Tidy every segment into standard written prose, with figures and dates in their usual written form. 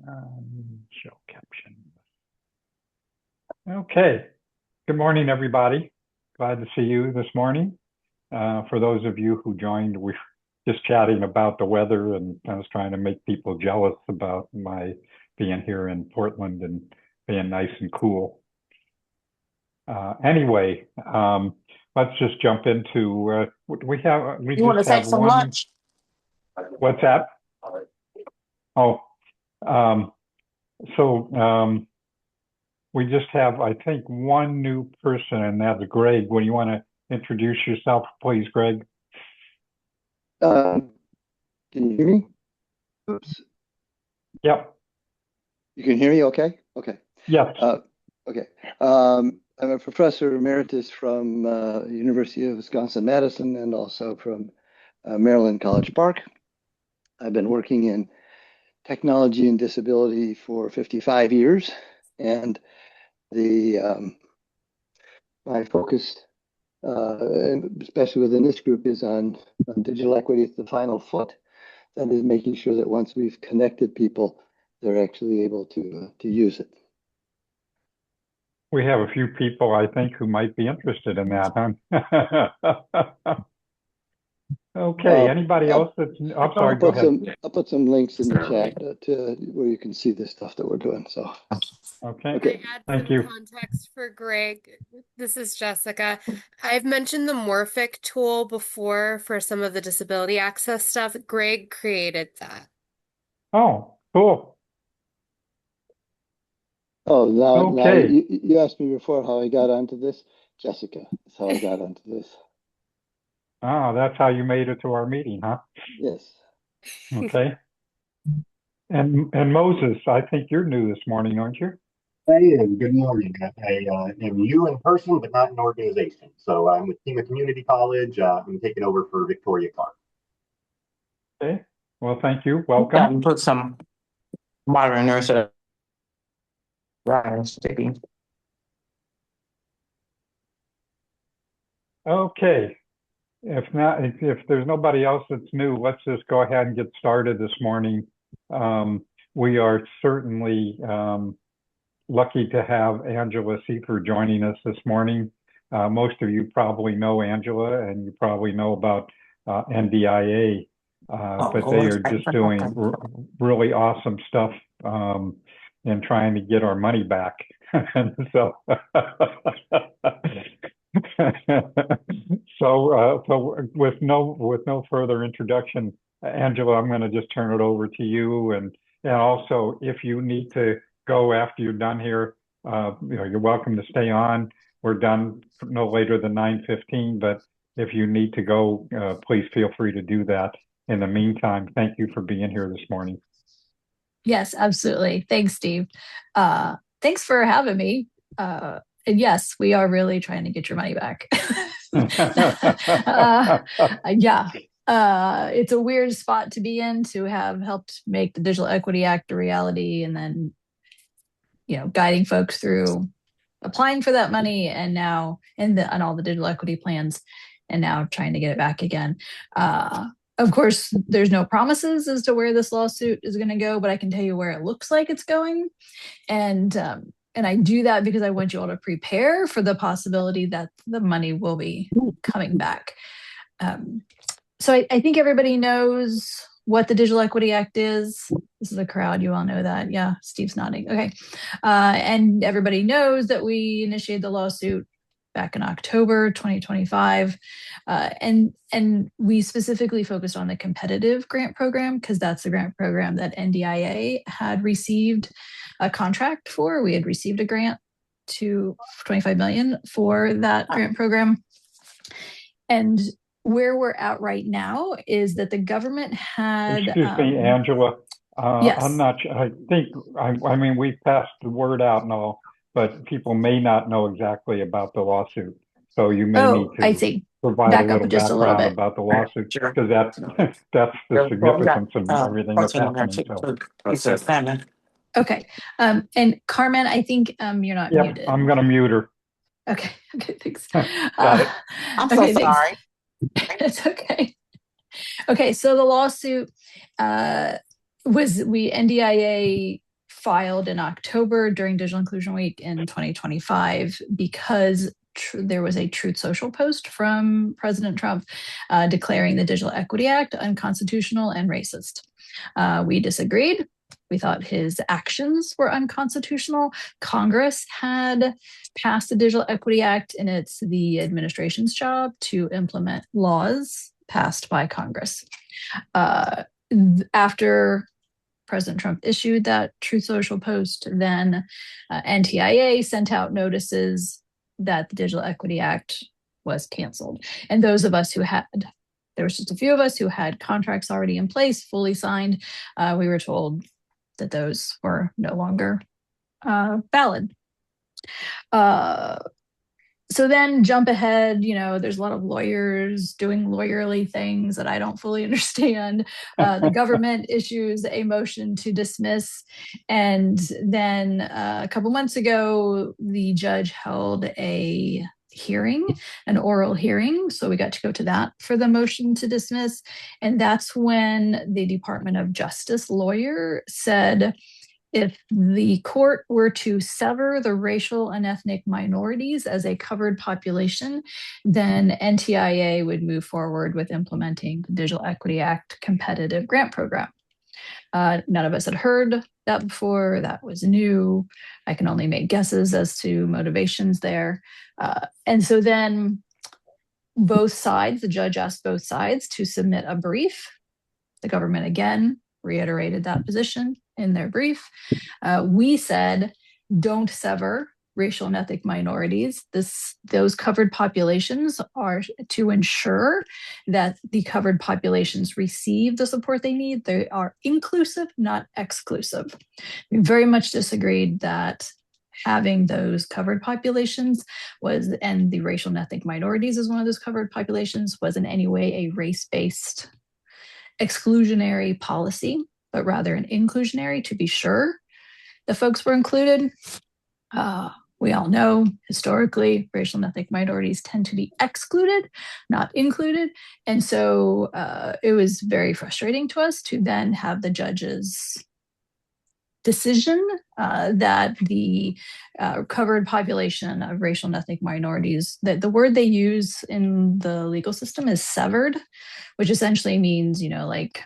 Show caption. Okay. Good morning, everybody. Glad to see you this morning. For those of you who joined, we're just chatting about the weather, and I was trying to make people jealous about my being here in Portland and being nice and cool. Anyway, let's just jump into we You want to just take have some one. lunch? What's that? Oh, we just have, I think, one new person, and that's Greg. Would you want to introduce yourself, please, Greg? Can you hear me? Oops. Yep. You can hear me okay? Okay. Yes. Okay. I'm a professor emeritus from University of Wisconsin-Madison and also from Maryland College Park. I've been working in technology and disability for 55 years, and my focus, especially within this group, is on digital equity. It's the final foot. That is making sure that once we've connected people, they're actually able to use it. We have a few people, I think, who might be interested in that, huh? Okay, anybody else that's, I'm sorry, go ahead. I'll put some links in the chat to where you can see the stuff that we're doing. So, okay. Can I add some context for Greg? This is Jessica. I've mentioned the Morphic tool before for some of the disability access stuff. Greg created that. Oh, cool. Oh, now okay. You asked me before how I got onto this. Jessica, that's how I got onto this. Oh, that's how you made it to our meeting, huh? Yes. Okay. And Moses, I think you're new this morning, aren't you? I am. Good morning. I am new in person, but not in organization. So I'm with Team of Community College. I'm taking over for Victoria Clark. Okay. Well, thank you. Welcome. Put some modern nurse speaking. Okay. If not, if there's nobody else that's new, let's just go ahead and get started this morning. We are certainly lucky to have Angela Seifer joining us this morning. Most of you probably know Angela, and you probably know about NDIA, but they are just doing really awesome stuff in trying to get our money back. And so, so with no further introduction, Angela, I'm going to just turn it over to you, and also if you need to go after you're done here, you're welcome to stay on. We're done no later than 9:15, but if you need to go, please feel free to do that. In the meantime, thank you for being here this morning. Yes, absolutely. Thanks, Steve. Thanks for having me. And yes, we are really trying to get your money back. Yeah. It's a weird spot to be in, to have helped make the Digital Equity Act a reality, and then, guiding folks through applying for that money, and now and all the digital equity plans, and now trying to get it back again. Of course, there's no promises as to where this lawsuit is going to go, but I can tell you where it looks like it's going. And I do that because I want you all to prepare for the possibility that the money will be coming back. So I think everybody knows what the Digital Equity Act is. This is a crowd, you all know that. Yeah, Steve's nodding. Okay. And everybody knows that we initiated the lawsuit back in October 2025. And we specifically focused on the competitive grant program, because that's the grant program that NDIA had received a contract for. We had received a grant to $25 million for that grant program. And where we're at right now is that the government had... Excuse me, Angela. Yes. I'm not sure. I mean, we've passed the word out and all, but people may not know exactly about the lawsuit. So you may need to provide Back a little background about the lawsuit, because that's the significance of everything that's happening. So. Okay. And Carmen, I think you're not muted. I'm going to mute her. Okay. Okay, thanks. Got it. I'm so sorry. It's okay. Okay, so the lawsuit NDIA filed in October during Digital Inclusion Week in 2025 because there was a Truth Social post from President Trump declaring the Digital Equity Act unconstitutional and racist. We disagreed. We thought his actions were unconstitutional. Congress had passed the Digital Equity Act, and it's the administration's job to implement laws passed by Congress. After President Trump issued that Truth Social post, then NTIA sent out notices that the Digital Equity Act was canceled. And those of us who had, there was just a few of us who had contracts already in place, fully signed, we were told that those were no longer valid. So then jump ahead, there's a lot of lawyers doing lawyerly things that I don't fully understand. The government issues a motion to dismiss. And then a couple months ago, the judge held an oral hearing. So we got to go to that for the motion to dismiss. And that's when the Department of Justice lawyer said, if the court were to sever the racial and ethnic minorities as a covered population, then NTIA would move forward with implementing the Digital Equity Act competitive grant program. None of us had heard that before. That was new. I can only make guesses as to motivations there. And so then both sides, the judge asked both sides to submit a brief. The government again reiterated that position in their brief. We said, don't sever racial and ethnic minorities. Those covered populations are to ensure that the covered populations receive the support they need. They are inclusive, not exclusive. We very much disagreed that having those covered populations and the racial and ethnic minorities as one of those covered populations was in any way a race-based exclusionary policy, but rather an inclusionary to be sure the folks were included. We all know historically racial and ethnic minorities tend to be excluded, not included. And so it was very frustrating to us to then have the judge's decision that the covered population of racial and ethnic minorities, that the word they use in the legal system is severed, which essentially means, like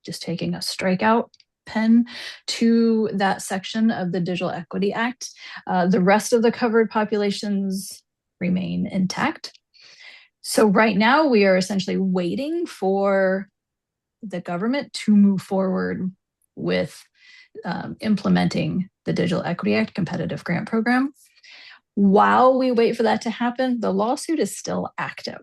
just taking a strikeout pen to that section of the Digital Equity Act. The rest of the covered populations remain intact. So right now we are essentially waiting for the government to move forward with implementing the Digital Equity Act competitive grant program. While we wait for that to happen, the lawsuit is still active.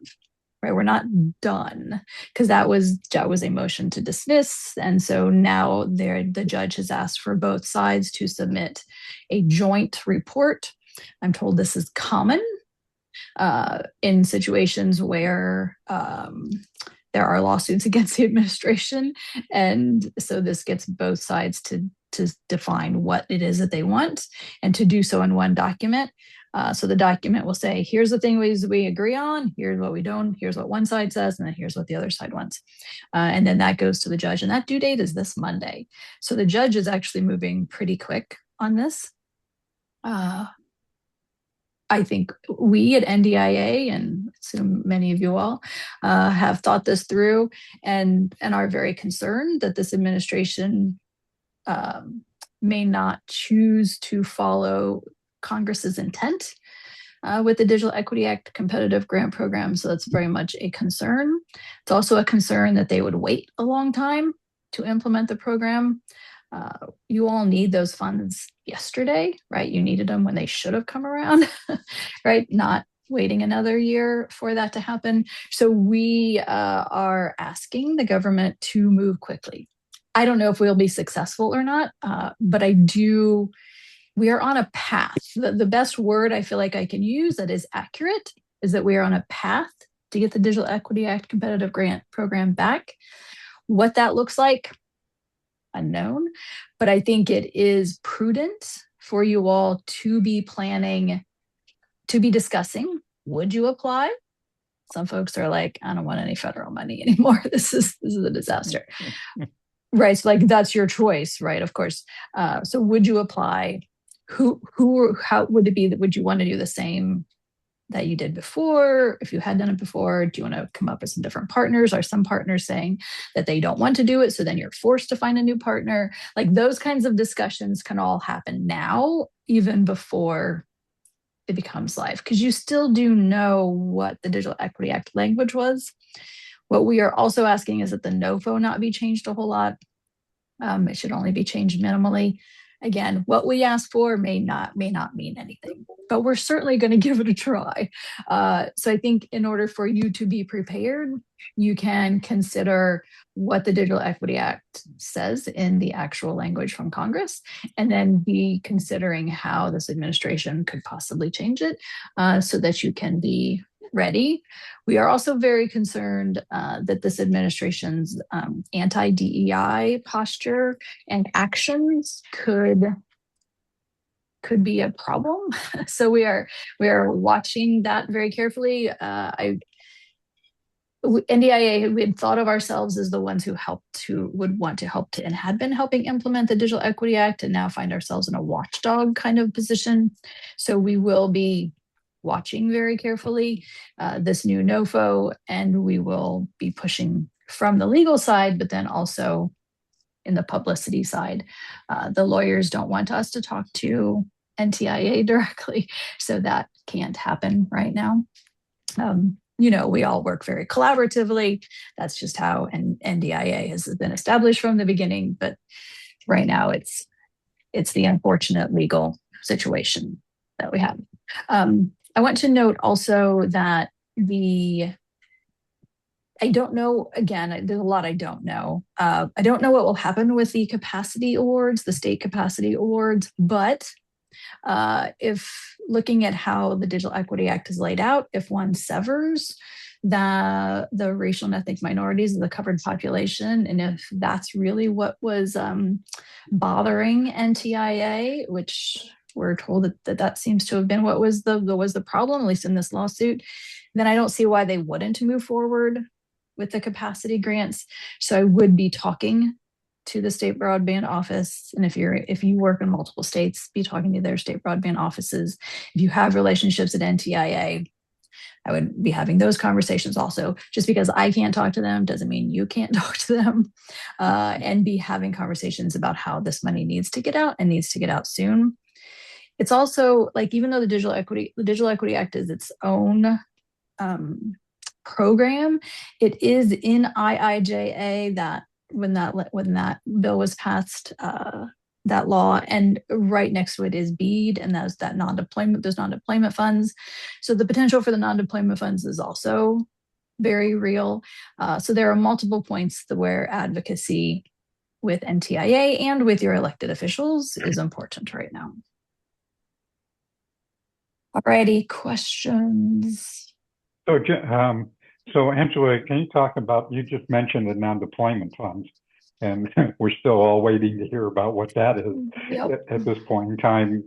Right, we're not done because that was a motion to dismiss, and so now the judge has asked for both sides to submit a joint report. I'm told this is common in situations where there are lawsuits against the administration, and so this gets both sides to define what it is that they want and to do so in one document. So the document will say, here's the things we agree on, here's what we don't, here's what one side says, and then here's what the other side wants. And then that goes to the judge, and that due date is this Monday. So the judge is actually moving pretty quick on this. I think we at NDIA, and so many of you all, have thought this through and are very concerned that this administration may not choose to follow Congress's intent with the Digital Equity Act competitive grant program. So that's very much a concern. It's also a concern that they would wait a long time to implement the program. You all need those funds yesterday, right? You needed them when they should have come around, right? Not waiting another year for that to happen. So we are asking the government to move quickly. I don't know if we'll be successful or not, but we are on a path. The best word I feel like I can use that is accurate is that we are on a path to get the Digital Equity Act competitive grant program back. What that looks like, unknown, but I think it is prudent for you all to be planning, to be discussing, would you apply? Some folks are like, I don't want any federal money anymore. This is a disaster. Right. So like that's your choice, right? Of course. So would you apply? How would it be that would you want to do the same that you did before? If you had done it before, do you want to come up with some different partners? Are some partners saying that they don't want to do it? So then you're forced to find a new partner. Like those kinds of discussions can all happen now, even before it becomes live, because you still do know what the Digital Equity Act language was. What we are also asking is that the NOFO not be changed a whole lot. It should only be changed minimally. Again, what we ask for may not mean anything, but we're certainly going to give it a try. So I think in order for you to be prepared, you can consider what the Digital Equity Act says in the actual language from Congress, and then be considering how this administration could possibly change it so that you can be ready. We are also very concerned that this administration's anti-DEI posture and actions could be a problem. So we are watching that very carefully. NDIA, we had thought of ourselves as the ones who would want to help to and had been helping implement the Digital Equity Act, and now find ourselves in a watchdog kind of position. So we will be watching very carefully this new NOFO, and we will be pushing from the legal side, but then also in the publicity side. The lawyers don't want us to talk to NTIA directly, so that can't happen right now. We all work very collaboratively. That's just how NDIA has been established from the beginning. But right now, it's the unfortunate legal situation that we have. I want to note also that I don't know, again, there's a lot I don't know. I don't know what will happen with the capacity awards, the state capacity awards, but if looking at how the Digital Equity Act is laid out, if one severs the racial and ethnic minorities of the covered population, and if that's really what was bothering NTIA, which we're told that seems to have been what was the problem, at least in this lawsuit, then I don't see why they wouldn't move forward with the capacity grants. So I would be talking to the state broadband office, and if you work in multiple states, be talking to their state broadband offices. If you have relationships at NTIA, I would be having those conversations also. Just because I can't talk to them doesn't mean you can't talk to them, and be having conversations about how this money needs to get out and needs to get out soon. It's also like, even though the Digital Equity Act is its own program, it is in IIJA that when that bill was passed, that law, and right next to it is BEAD, and those non-deployment funds. So the potential for the non-deployment funds is also very real. So there are multiple points where advocacy with NTIA and with your elected officials is important right now. Alrighty, questions? So Angela, can you talk about, you just mentioned the non-deployment funds, and we're still all waiting to hear about what that is. Yep. At this point in time.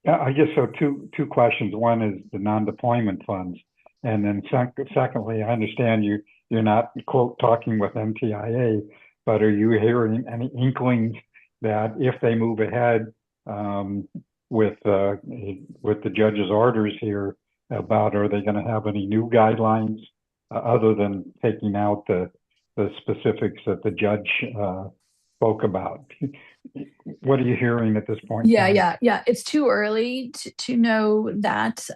I guess so. Two questions. One is the non-deployment funds, and then secondly, I understand you're not, quote, talking with NTIA, but are you hearing any inklings that if they move ahead with the judge's orders here, about, are they going to have any new guidelines other than taking out the specifics that the judge spoke about? What are you hearing at this point? Yeah. It's too early to know that,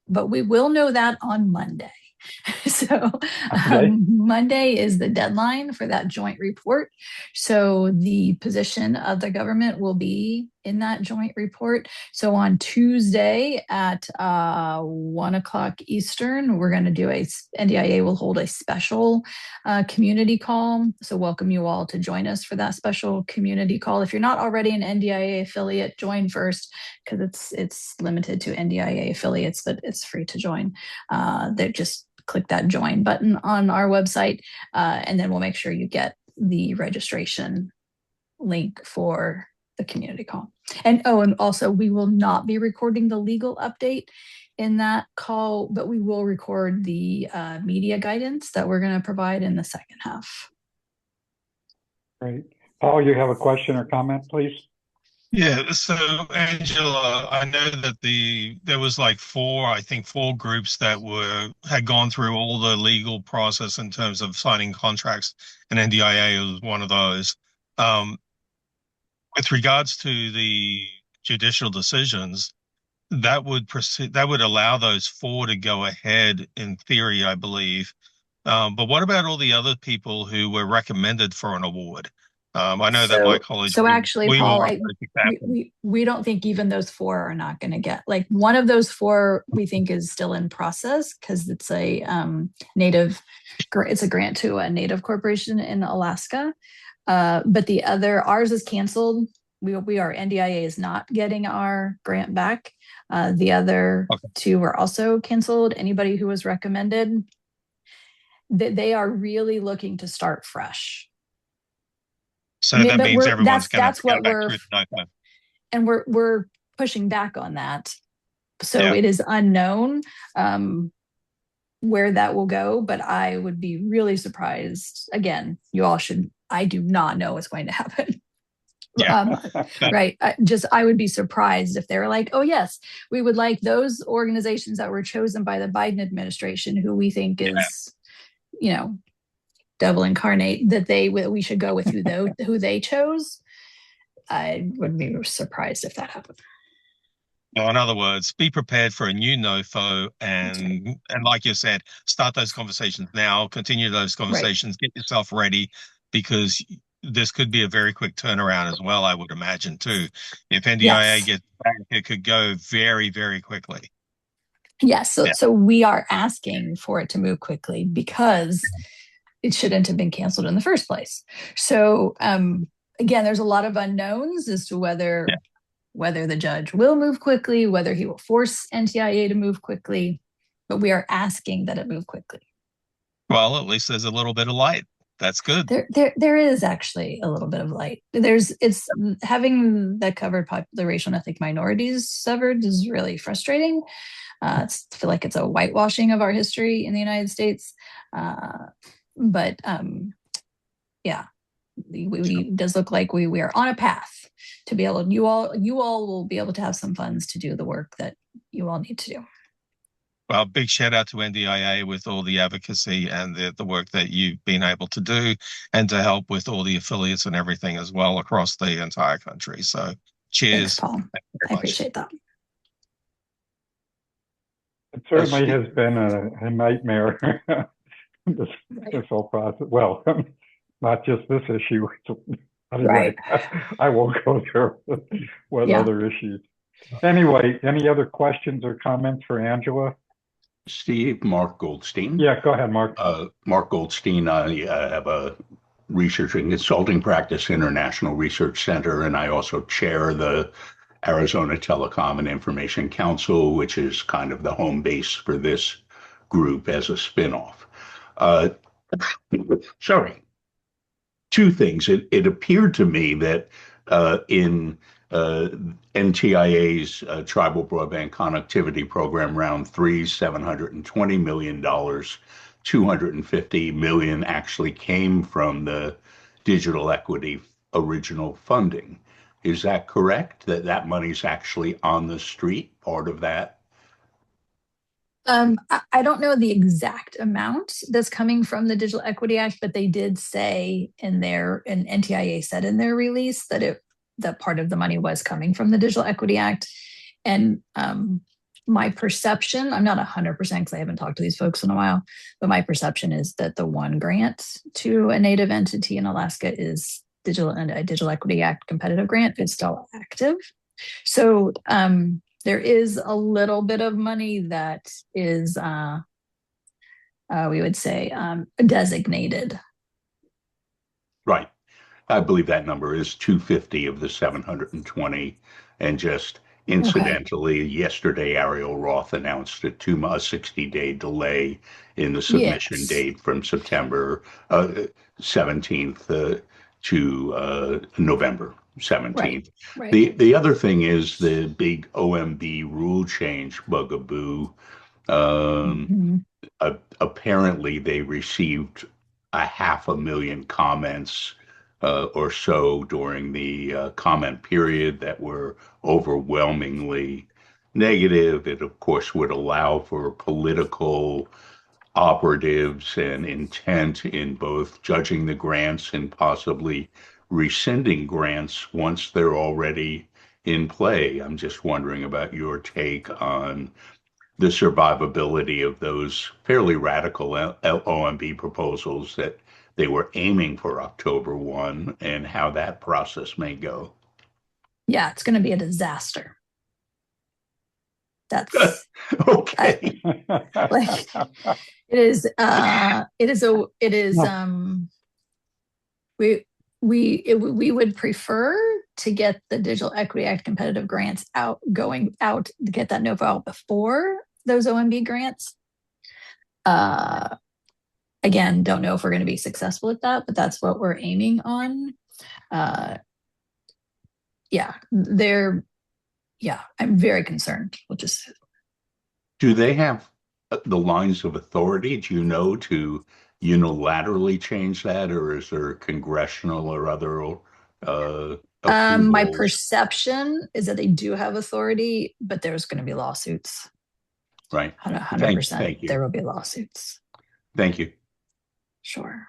but we will know that on Monday. So Monday is the deadline for that joint report. So the position of the government will be in that joint report. So on Tuesday at 1 o'clock Eastern, we're going to do NDIA will hold a special community call. So welcome you all to join us for that special community call. If you're not already an NDIA affiliate, join first, because it's limited to NDIA affiliates, but it's free to join. They're just click that join button on our website, and then we'll make sure you get the registration link for the community call. And also we will not be recording the legal update in that call, but we will record the media guidance that we're going to provide in the second half. Great. Paul, you have a question or comment, please? Yeah, so Angela, I know that there was like I think four groups that had gone through all the legal process in terms of signing contracts, and NDIA was one of those. Um, with regards to the judicial decisions, that would allow those four to go ahead in theory, I believe. But what about all the other people who were recommended for an award? I know that my college, So actually, we Paul, weren't successful. we don't think even those four are not going to get, like, one of those four we think is still in process because it's a it's a grant to a native corporation in Alaska. But the other, ours is canceled. Our NDIA is not getting our grant back. The other two were also canceled. Anybody who was recommended, they are really looking to start fresh. So that means everyone's going to go back through the NOFO. And we're pushing back on that. So Yeah. it is unknown where that will go, but I would be really surprised. Again, I do not know what's going to happen. Yeah. Right. I would be surprised if they're like, oh, yes, we would like those organizations that were chosen by the Biden administration, who we think is, devil incarnate, that we should go with who they chose. I would be surprised if that happened. No, in other words, be prepared for a new NOFO, and like you said, start those conversations now. Continue those conversations. Right. Get yourself ready, because this could be a very quick turnaround as well. I would imagine too. If NDIA gets back, it could go very, very quickly. Yes. So we are asking for it to move quickly because it shouldn't have been canceled in the first place. So again, there's a lot of unknowns as to whether the judge will move quickly, whether he will force NTIA to move quickly, but we are asking that it move quickly. Well, at least there's a little bit of light. That's good. There is actually a little bit of light. It's having that covered the racial and ethnic minorities severed is really frustrating. I feel like it's a whitewashing of our history in the United States. But it does look like we are on a path to be able. You all will be able to have some funds to do the work that you all need to do. Well, big shout out to NDIA with all the advocacy and the work that you've been able to do, and to help with all the affiliates and everything as well across the entire country. So cheers. Thanks, Paul. I appreciate that. It certainly has been a nightmare, this whole process. Well, not just this issue. Anyway, I won't go there with other issues. Anyway, any other questions or comments for Angela? Steve, Mark Goldstein. Yeah, go ahead, Mark. Mark Goldstein. I have a research and consulting practice, International Research Center, and I also chair the Arizona Telecom and Information Council, which is kind of the home base for this group as a spinoff. Sorry. Two things. It appeared to me that in NTIA's Tribal Broadband Connectivity Program Round 3, $720 million, $250 million actually came from the Digital Equity original funding. Is that correct? That money's actually on the street, part of that? I don't know the exact amount that's coming from the Digital Equity Act, but they did say and NTIA said in their release that part of the money was coming from the Digital Equity Act. And my perception, I'm not 100% because I haven't talked to these folks in a while, but my perception is that the one grant to a native entity in Alaska is a Digital Equity Act competitive grant. It's still active. So there is a little bit of money that is, we would say, designated. Right. I believe that number is 250 of the 720. And just incidentally, yesterday, Ariel Roth announced a 60-day delay in the submission date from September 17th to November 17th. Right. The other thing is the big OMB rule change bugaboo. Apparently, they received 500,000 comments or so during the comment period that were overwhelmingly negative. It, of course, would allow for political operatives and intent in both judging the grants and possibly rescinding grants once they're already in play. I'm just wondering about your take on the survivability of those fairly radical OMB proposals that they were aiming for October 1 and how that process may go. Yeah, it's going to be a disaster. That's okay. like we would prefer to get the Digital Equity Act competitive grants going out to get that NOFA out before those OMB grants. Again, don't know if we're going to be successful at that, but that's what we're aiming on. I'm very concerned. Do they have the lines of authority, do you know, to unilaterally change that, or is there congressional or other my approvals? perception is that they do have authority, but there's going to be lawsuits. Right. 100%. Thank you. There will be lawsuits. Thank you. Sure.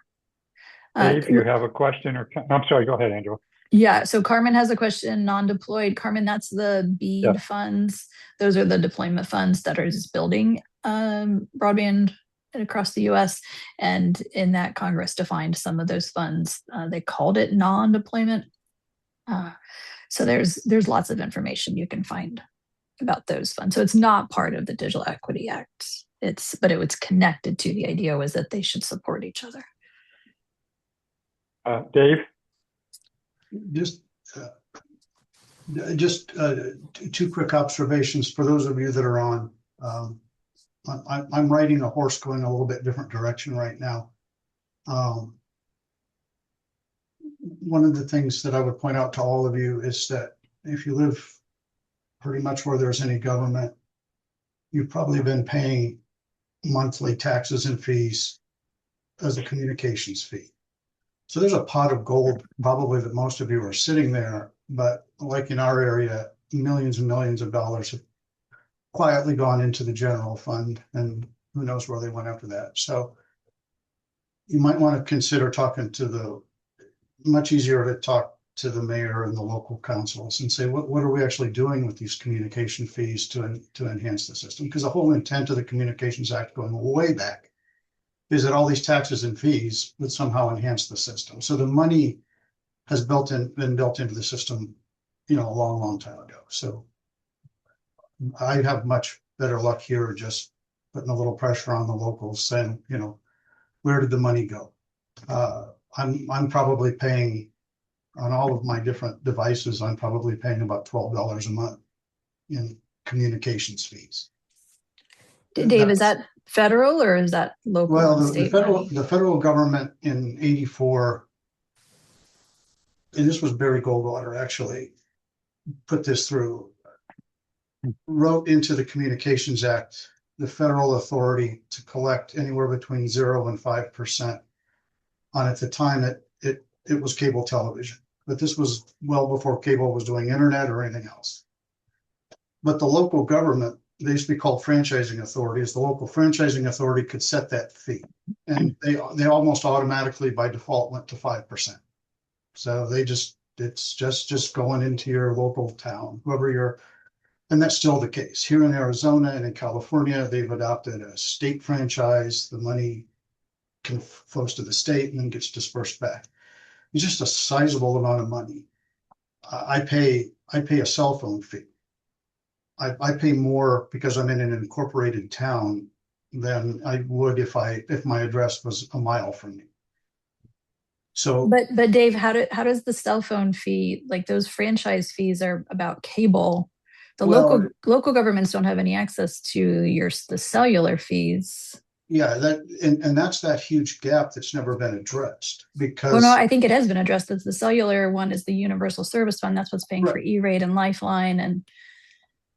Dave, you have a question or I'm sorry, go ahead, Angela. Yeah, so Carmen has a question, non-deployed. Carmen, that's the BEAD funds. Those are the deployment funds that are just building broadband across the US. And in that, Congress defined some of those funds. They called it non-deployment. So there's lots of information you can find about those funds. So it's not part of the Digital Equity Act. But it was connected to the idea was that they should support each other. Dave? Just two quick observations for those of you that are on. I'm riding a horse going a little bit different direction right now. One of the things that I would point out to all of you is that if you live pretty much where there's any government, you've probably been paying monthly taxes and fees as a communications fee. So there's a pot of gold probably that most of you are sitting there, but like in our area, millions and millions of dollars have quietly gone into the general fund, and who knows where they went after that. So you might want to consider talking to much easier to talk to the mayor and the local councils and say, what are we actually doing with these communication fees to enhance the system? Because the whole intent of the Communications Act going way back is that all these taxes and fees would somehow enhance the system. So the money has been built into the system, a long, long time ago. So I have much better luck here just putting a little pressure on the locals saying, where did the money go? I'm probably paying on all of my different devices, I'm probably paying about $12 a month in communications fees. Dave, is that federal or is that local? Well, state the federal government in '84, and this was Barry Goldwater actually put this through, wrote into the Communications Act the federal authority to collect anywhere between 0 and 5% on, at the time it was cable television, but this was well before cable was doing internet or anything else. But the local government, they used to be called franchising authorities. The local franchising authority could set that fee, and they almost automatically by default went to 5%. So it's just going into your local town, and that's still the case here in Arizona and in California. They've adopted a state franchise. The money flows to the state and then gets dispersed back. It's just a sizable amount of money. I pay a cell phone fee. I pay more because I'm in an incorporated town than I would if my address was a mile from me. So, but Dave, how does the cell phone fee, like those franchise fees are about cable? The local governments don't have any access to the cellular fees. Yeah, that's that huge gap that's never been addressed because. Well, no, I think it has been addressed. The cellular one is the Universal Service Fund. That's what's paying for E-Rate and Lifeline and.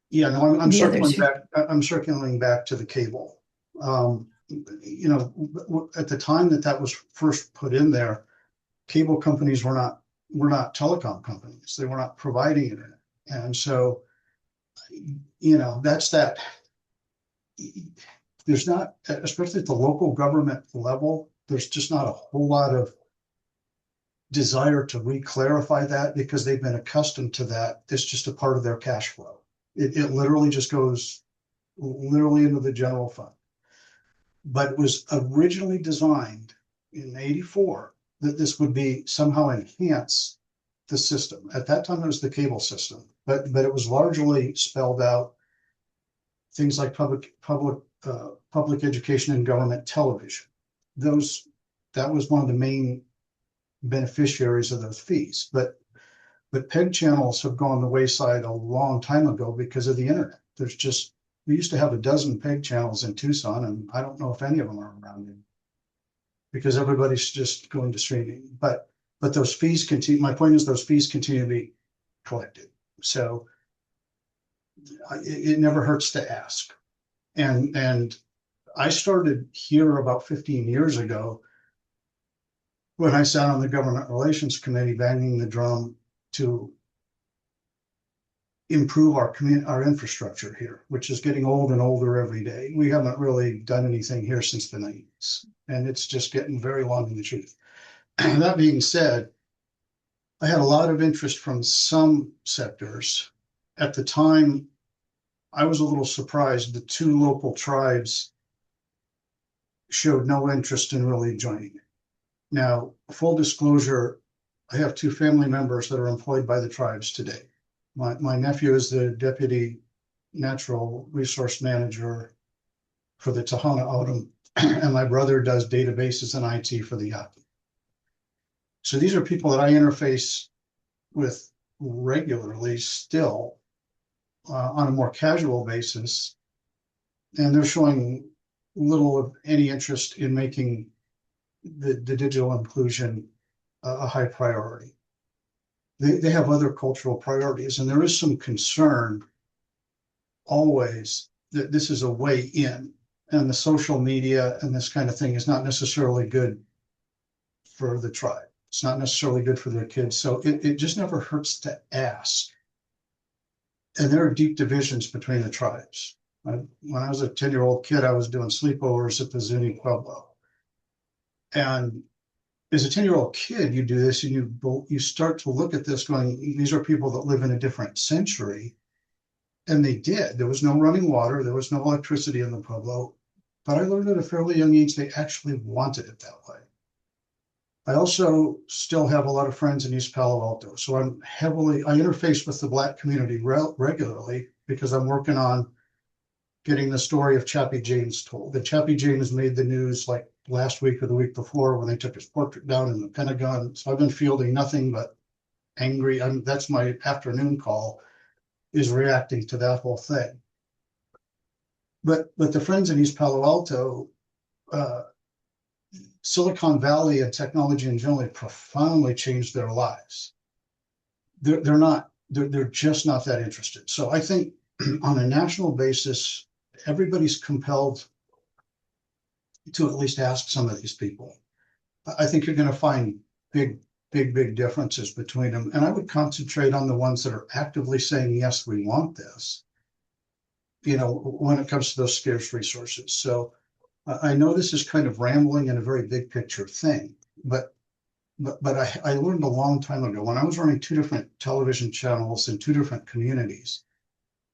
Yeah, no, I'm circling back. I'm circling back to the cable. At the time that was first put in there, cable companies were not telecom companies. They were not providing internet. And so, that's that. There's not, especially at the local government level, there's just not a whole lot of desire to re-clarify that because they've been accustomed to that. It's just a part of their cash flow. It literally just goes literally into the general fund. But it was originally designed in '84 that this would be somehow enhance the system. At that time, it was the cable system, but it was largely spelled out things like public education and government television. That was one of the main beneficiaries of those fees. But PEG channels have gone the wayside a long time ago because of the internet. We used to have a dozen PEG channels in Tucson, and I don't know if any of them are around anymore because everybody's just going to streaming. But those fees continue. My point is those fees continue to be collected. So it never hurts to ask. And I started here about 15 years ago when I sat on the government relations committee banging the drum to improve our infrastructure here, which is getting old and older every day. We haven't really done anything here since the 90s, and it's just getting very long in the tooth. That being said, I had a lot of interest from some sectors. At the time, I was a little surprised the two local tribes showed no interest in really joining it. Now, full disclosure, I have two family members that are employed by the tribes today. My nephew is the deputy natural resource manager for the Tohono O'odham, and my brother does databases and IT for the Yaqui. So these are people that I interface with regularly still on a more casual basis, and they're showing little of any interest in making the digital inclusion a high priority. They have other cultural priorities, and there is some concern always that this is a way in, and the social media and this kind of thing is not necessarily good for the tribe. It's not necessarily good for their kids. So it just never hurts to ask. And there are deep divisions between the tribes. When I was a 10-year-old kid, I was doing sleepovers at the Zuni Pueblo. And as a 10-year-old kid, you do this and you start to look at this going, these are people that live in a different century. And they did. There was no running water. There was no electricity in the Pueblo. But I learned at a fairly young age, they actually wanted it that way. I also still have a lot of friends in East Palo Alto. So I interface with the Black community regularly because I'm working on getting the story of Chappie James told. And Chappie James made the news like last week or the week before when they took his portrait down in the Pentagon. So I've been fielding nothing but angry. That's my afternoon call, is reacting to that whole thing. But the friends in East Palo Alto, Silicon Valley and technology in general profoundly changed their lives. They're just not that interested. So I think on a national basis, everybody's compelled to at least ask some of these people. I think you're going to find big differences between them. And I would concentrate on the ones that are actively saying, yes, we want this, when it comes to those scarce resources. So I know this is kind of rambling and a very big picture thing, but I learned a long time ago when I was running two different television channels in two different communities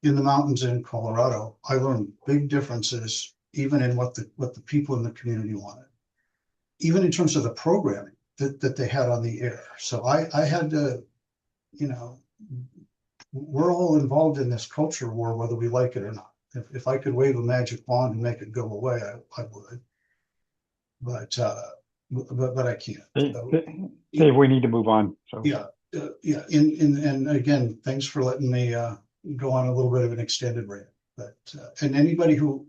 in the mountains in Colorado. I learned big differences even in what the people in the community wanted, even in terms of the programming that they had on the air. So I had to, we're all involved in this culture war, whether we like it or not. If I could wave a magic wand and make it go away, I would. But I can't. So, Dave, we need to move on. So yeah. And again, thanks for letting me go on a little bit of an extended rant. But and anybody who,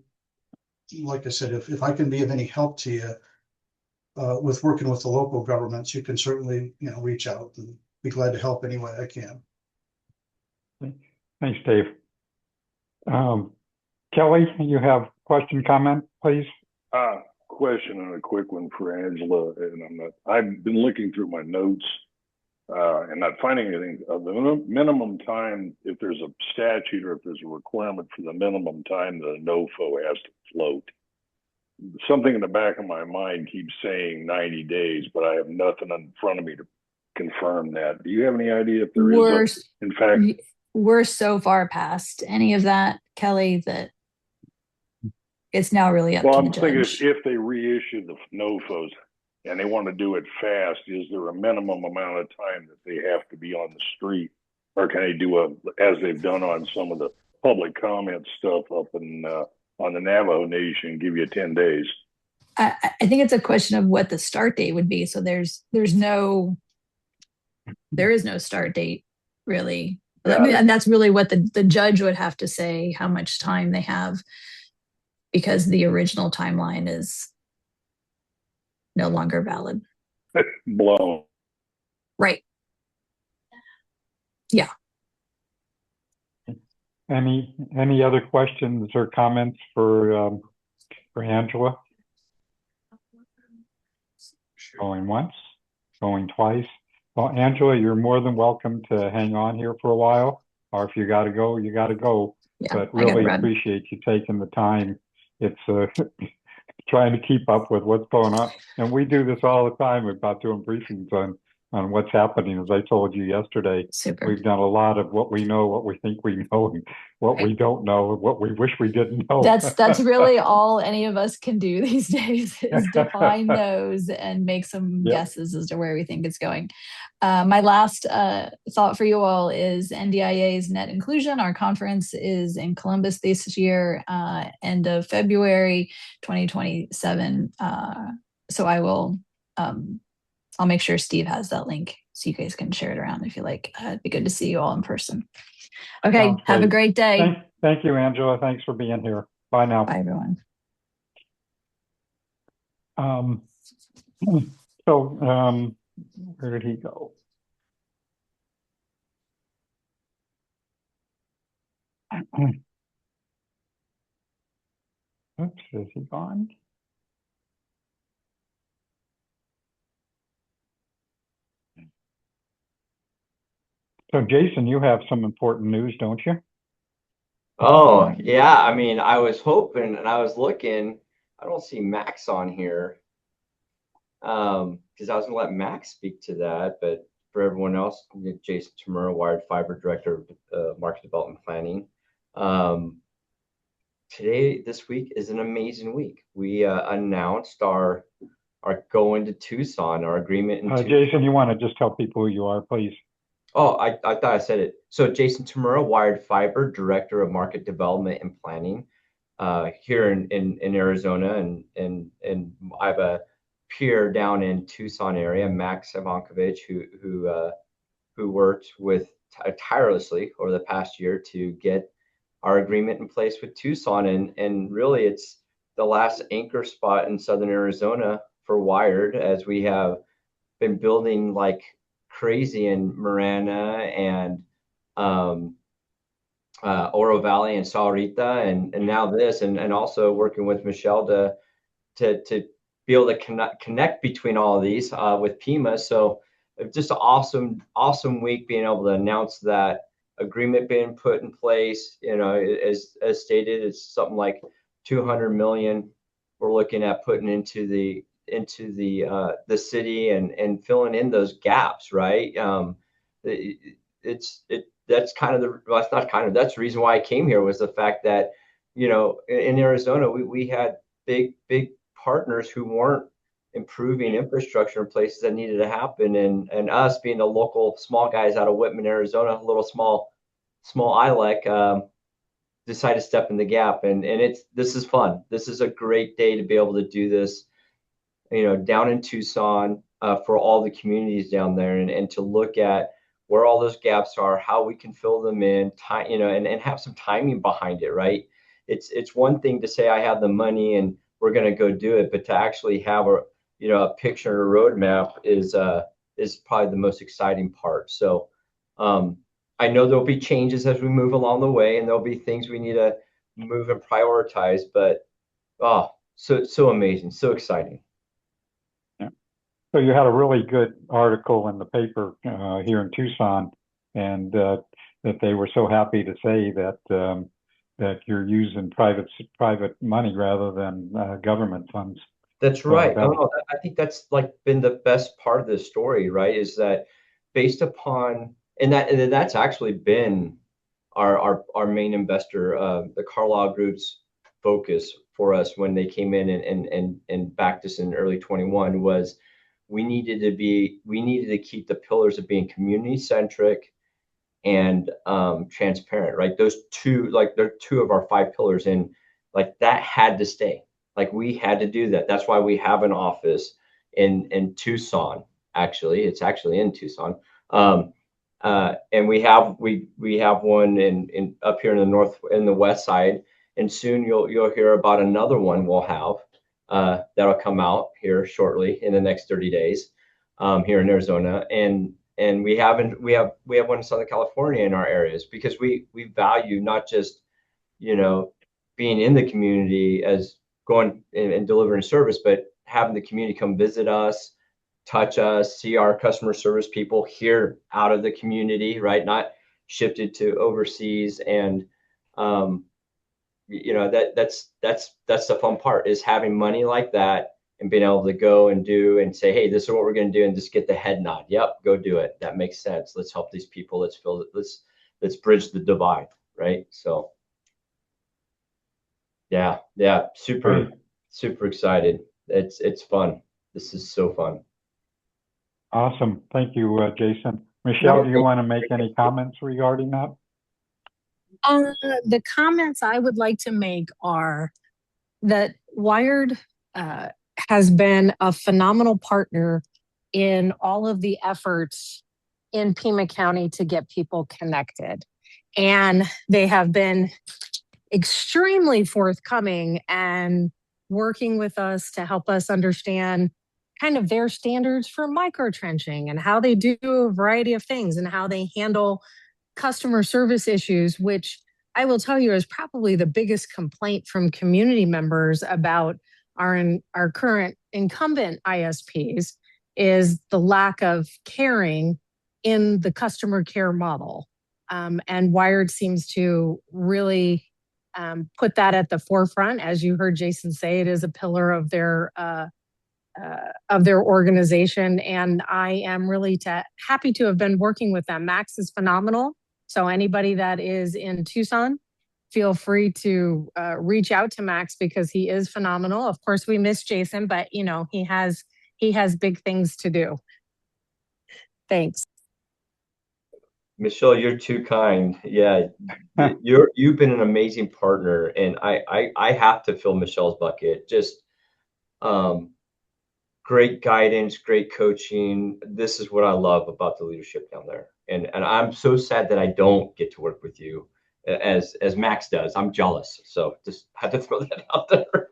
like I said, if I can be of any help to you with working with the local governments, you can certainly reach out and be glad to help any way I can. Thanks, Dave. Kelly, you have question, comment, please? question and a quick one for Angela, and I've been looking through my notes and not finding anything of the minimum time. If there's a statute or if there's a requirement for the minimum time that a NOFO has to float, something in the back of my mind keeps saying 90 days, but I have nothing in front of me to confirm that. Do you have any idea if there is in fact? We're so far past any of that, Kelly, that it's now really up to the I'm thinking judge. if they reissue the NOFOs and they want to do it fast, is there a minimum amount of time that they have to be on the street, or can they do as they've done on some of the public comment stuff up in on the Navajo Nation, give you 10 days? I think it's a question of what the start date would be. So there is no start date really. And that's really what the judge would have to say, how much time they have, because the original timeline is no longer valid. Blown. Right. Yeah. Any other questions or comments for Angela? Going once, going twice. Well, Angela, you're more than welcome to hang on here for a while, or if you got to go, you got to go. Yeah, but really appreciate you taking the time. It's trying to keep up with what's going on. And we do this all the time about doing briefings on what's happening. As I told you yesterday, we've done a lot of what we know, what we think we know, and what we don't know, what we wish we didn't know. That's really all any of us can do these days, is define those and make some guesses as to where we think it's going. My last thought for you all is NDIA's Net Inclusion. Our conference is in Columbus this year, end of February 2027. So I will, I'll make sure Steve has that link so you guys can share it around if you like. It'd be good to see you all in person. Okay, have a great day. Thank you, Angela. Thanks for being here. Bye now. Bye, everyone. Where did he go? Oops, is he gone? So Jason, you have some important news, don't you? Oh, yeah. I mean, I was hoping and I was looking. I don't see Max on here. Because I was going to let Max speak to that, but for everyone else, Jason Tamura, Wired Fiber Director of Market Development Planning. This week is an amazing week. We announced our going to Tucson, our agreement in Tucson. Jason, you want to just tell people who you are, please? Oh, I thought I said it. So Jason Tamura, Wired Fiber Director of Market Development and Planning here in Arizona, and I have a peer down in Tucson area, Max Ivankovich, who worked with tirelessly over the past year to get our agreement in place with Tucson, and really it's the last anchor spot in Southern Arizona for Wired, as we have been building like crazy in Marana and Oro Valley and Saurita, and now this, and also working with Michelle to be able to connect between all of these with Pima. So just an awesome week being able to announce that agreement being put in place. You know, as stated, it's something like 200 million we're looking at putting into the city and filling in those gaps, right? That's kind of that's the reason why I came here, was the fact that, you know, in Arizona we had big partners who weren't improving infrastructure in places that needed to happen, and us being the local small guys out of Whitman, Arizona, a little small ILEC, decided to step in the gap, and this is fun. This is a great day to be able to do this, you know, down in Tucson, for all the communities down there, and to look at where all those gaps are, how we can fill them in, you know, and have some timing behind it, right? It's one thing to say I have the money and we're going to go do it, but to actually have a picture and a roadmap is probably the most exciting part. So I know there'll be changes as we move along the way, and there'll be things we need to move and prioritize, but so amazing, so exciting. Yeah. So you had a really good article in the paper here in Tucson, and that they were so happy to say that that you're using private money rather than government funds. That's right. that No, I think that's like been the best part of this story, right? Is that based upon, and that's actually been our main investor, the Carlyle Group's focus for us when they came in and backed us in early 21 was we needed to keep the pillars of being community centric and transparent, right? Those two, like they're two of our 5 pillars, and like that had to stay. Like we had to do that. That's why we have an office in Tucson. Actually, it's actually in Tucson. And we have one in up here in the north, in the west side, and soon you'll hear about another one we'll have that'll come out here shortly in the next 30 days here in Arizona, and we have one in Southern California in our areas, because we value not just being in the community as going and delivering service, but having the community come visit us, touch us, see our customer service people here out of the community, right? Not shifted to overseas. And that's the fun part, is having money like that and being able to go and do and say, hey, this is what we're going to do, and just get the head nod. Yep, go do it. That makes sense. Let's help these people. Let's fill it. Let's bridge the divide, right? So yeah, super excited. It's fun. This is so fun. Awesome. Thank you, Jason. Michelle, do you want to make any comments regarding that? The comments I would like to make are that Wired has been a phenomenal partner in all of the efforts in Pima County to get people connected. And they have been extremely forthcoming and working with us to help us understand kind of their standards for micro trenching and how they do a variety of things and how they handle customer service issues, which I will tell you is probably the biggest complaint from community members about our current incumbent ISPs, is the lack of caring in the customer care model. And Wired seems to really put that at the forefront. As you heard Jason say, it is a pillar of their organization, and I am really happy to have been working with them. Max is phenomenal. So anybody that is in Tucson, feel free to reach out to Max, because he is phenomenal. Of course, we miss Jason, but he has big things to do. Thanks. Michelle, you're too kind. Yeah, you've been an amazing partner, and I have to fill Michelle's bucket. Just great guidance, great coaching. This is what I love about the leadership down there. And I'm so sad that I don't get to work with you as Max does. I'm jealous. So just had to throw that out there.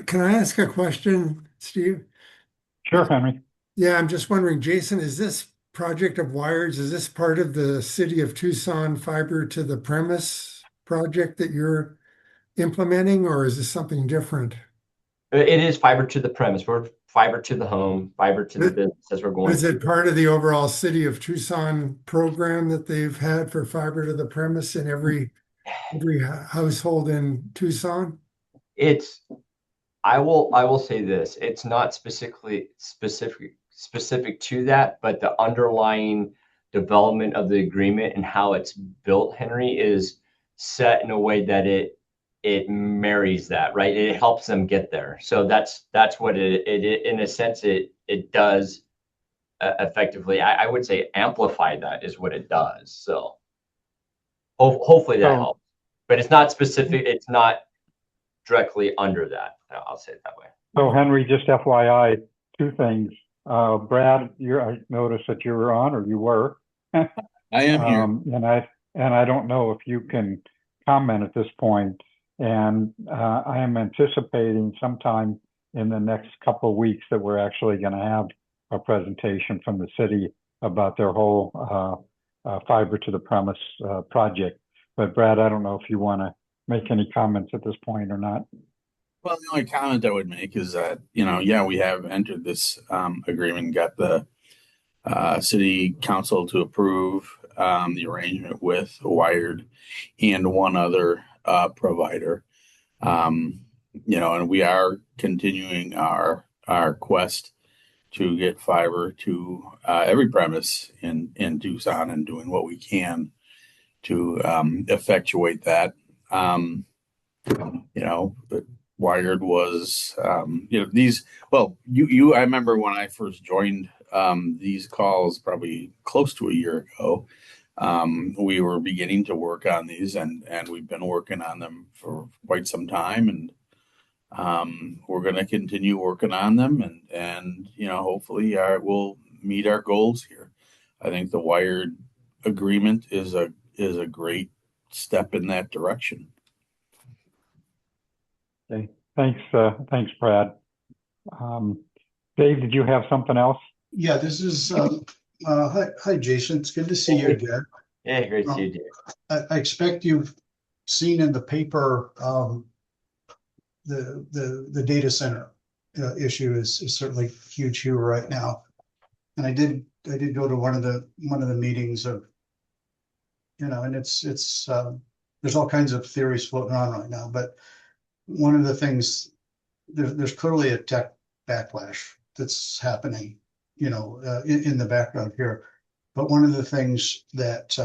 Can I ask a question, Steve? Sure, Henry. Yeah, I'm just wondering, Jason, is this project of Wired's, is this part of the City of Tucson fiber to the premise project that you're implementing, or is this something different? It is fiber to the premise. We're fiber to the home, fiber to the business as we're going. Is it part of the overall City of Tucson program that they've had for fiber to the premise in every household in Tucson? I will say this. It's not specific to that, but the underlying development of the agreement and how it's built, Henry, is set in a way that it marries that, right? It helps them get there. So that's what it in a sense it does effectively. I would say amplify that is what it does. So hopefully that helps, but it's not specific. It's not directly under that. I'll say it that way. So Henry, just FYI, 2 things. Brad, I noticed that you were on, or you were. I am here. And I don't know if you can comment at this point. And I am anticipating sometime in the next couple of weeks that we're actually going to have a presentation from the city about their whole fiber to the premise project. But Brad, I don't know if you want to make any comments at this point or not. Well, the only comment I would make is that, yeah, we have entered this agreement, got the city council to approve the arrangement with Wired and one other provider. And we are continuing our quest to get fiber to every premise in Tucson and doing what we can to effectuate that. But Wired was, I remember when I first joined these calls probably close to a year ago. We were beginning to work on these, and we've been working on them for quite some time, and we're going to continue working on them, and hopefully we'll meet our goals here. I think the Wired agreement is a great step in that direction. Okay, thanks, Brad. Dave, did you have something else? Yeah, this is hi Jason. It's good to see you again. Yeah, great to see you, Dave. I expect you've seen in the paper the data center issue is certainly huge here right now. And I did go to one of the meetings of, and it's there's all kinds of theories floating on right now, but one of the things, there's clearly a tech backlash that's happening, in the background here. But one of the things that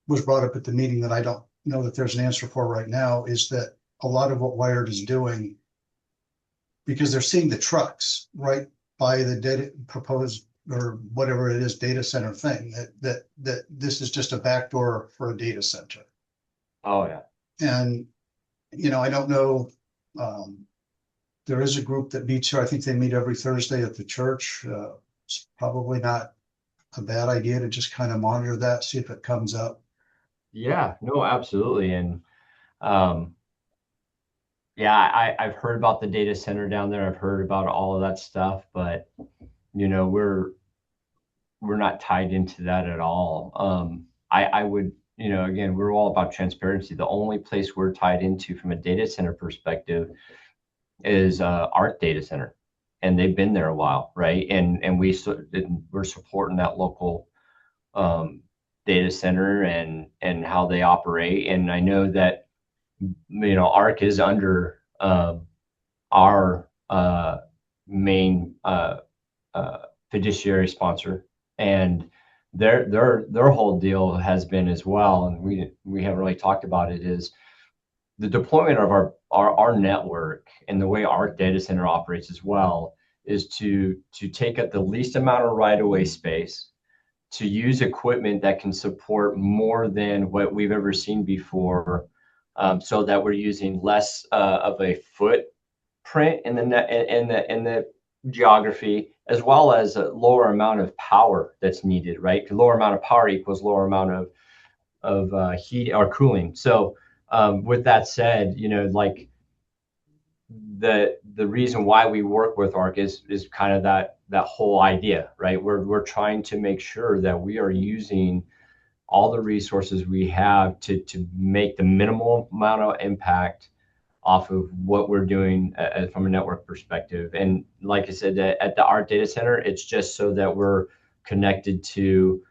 was brought up at the meeting that I don't know that there's an answer for right now is that a lot of what Wired is doing, because they're seeing the trucks right by the proposed or whatever it is data center thing, that this is just a backdoor for a data center. Oh yeah. And I don't know. There is a group that meets here. I think they meet every Thursday at the church. It's probably not a bad idea to just kind of monitor that, see if it comes up. Yeah, no, absolutely. And yeah, I've heard about the data center down there. I've heard about all of that stuff, but we're not tied into that at all. I would, again, we're all about transparency. The only place we're tied into from a data center perspective is ARC Data Center, and they've been there a while, right? And we're supporting that local data center and how they operate. And I know that ARC is under our main fiduciary sponsor, and their whole deal has been as well, and we haven't really talked about it, is the deployment of our network and the way our data center operates as well is to take up the least amount of right-of-way space, to use equipment that can support more than what we've ever seen before, so that we're using less of a footprint in the geography, as well as a lower amount of power that's needed, right? The lower amount of power equals lower amount of heat or cooling. So with that said, like the reason why we work with ARC is kind of that whole idea, right? We're trying to make sure that we are using all the resources we have to make the minimal amount of impact off of what we're doing from a network perspective. And like I said, at the ARC data center, it's just so that we're connected to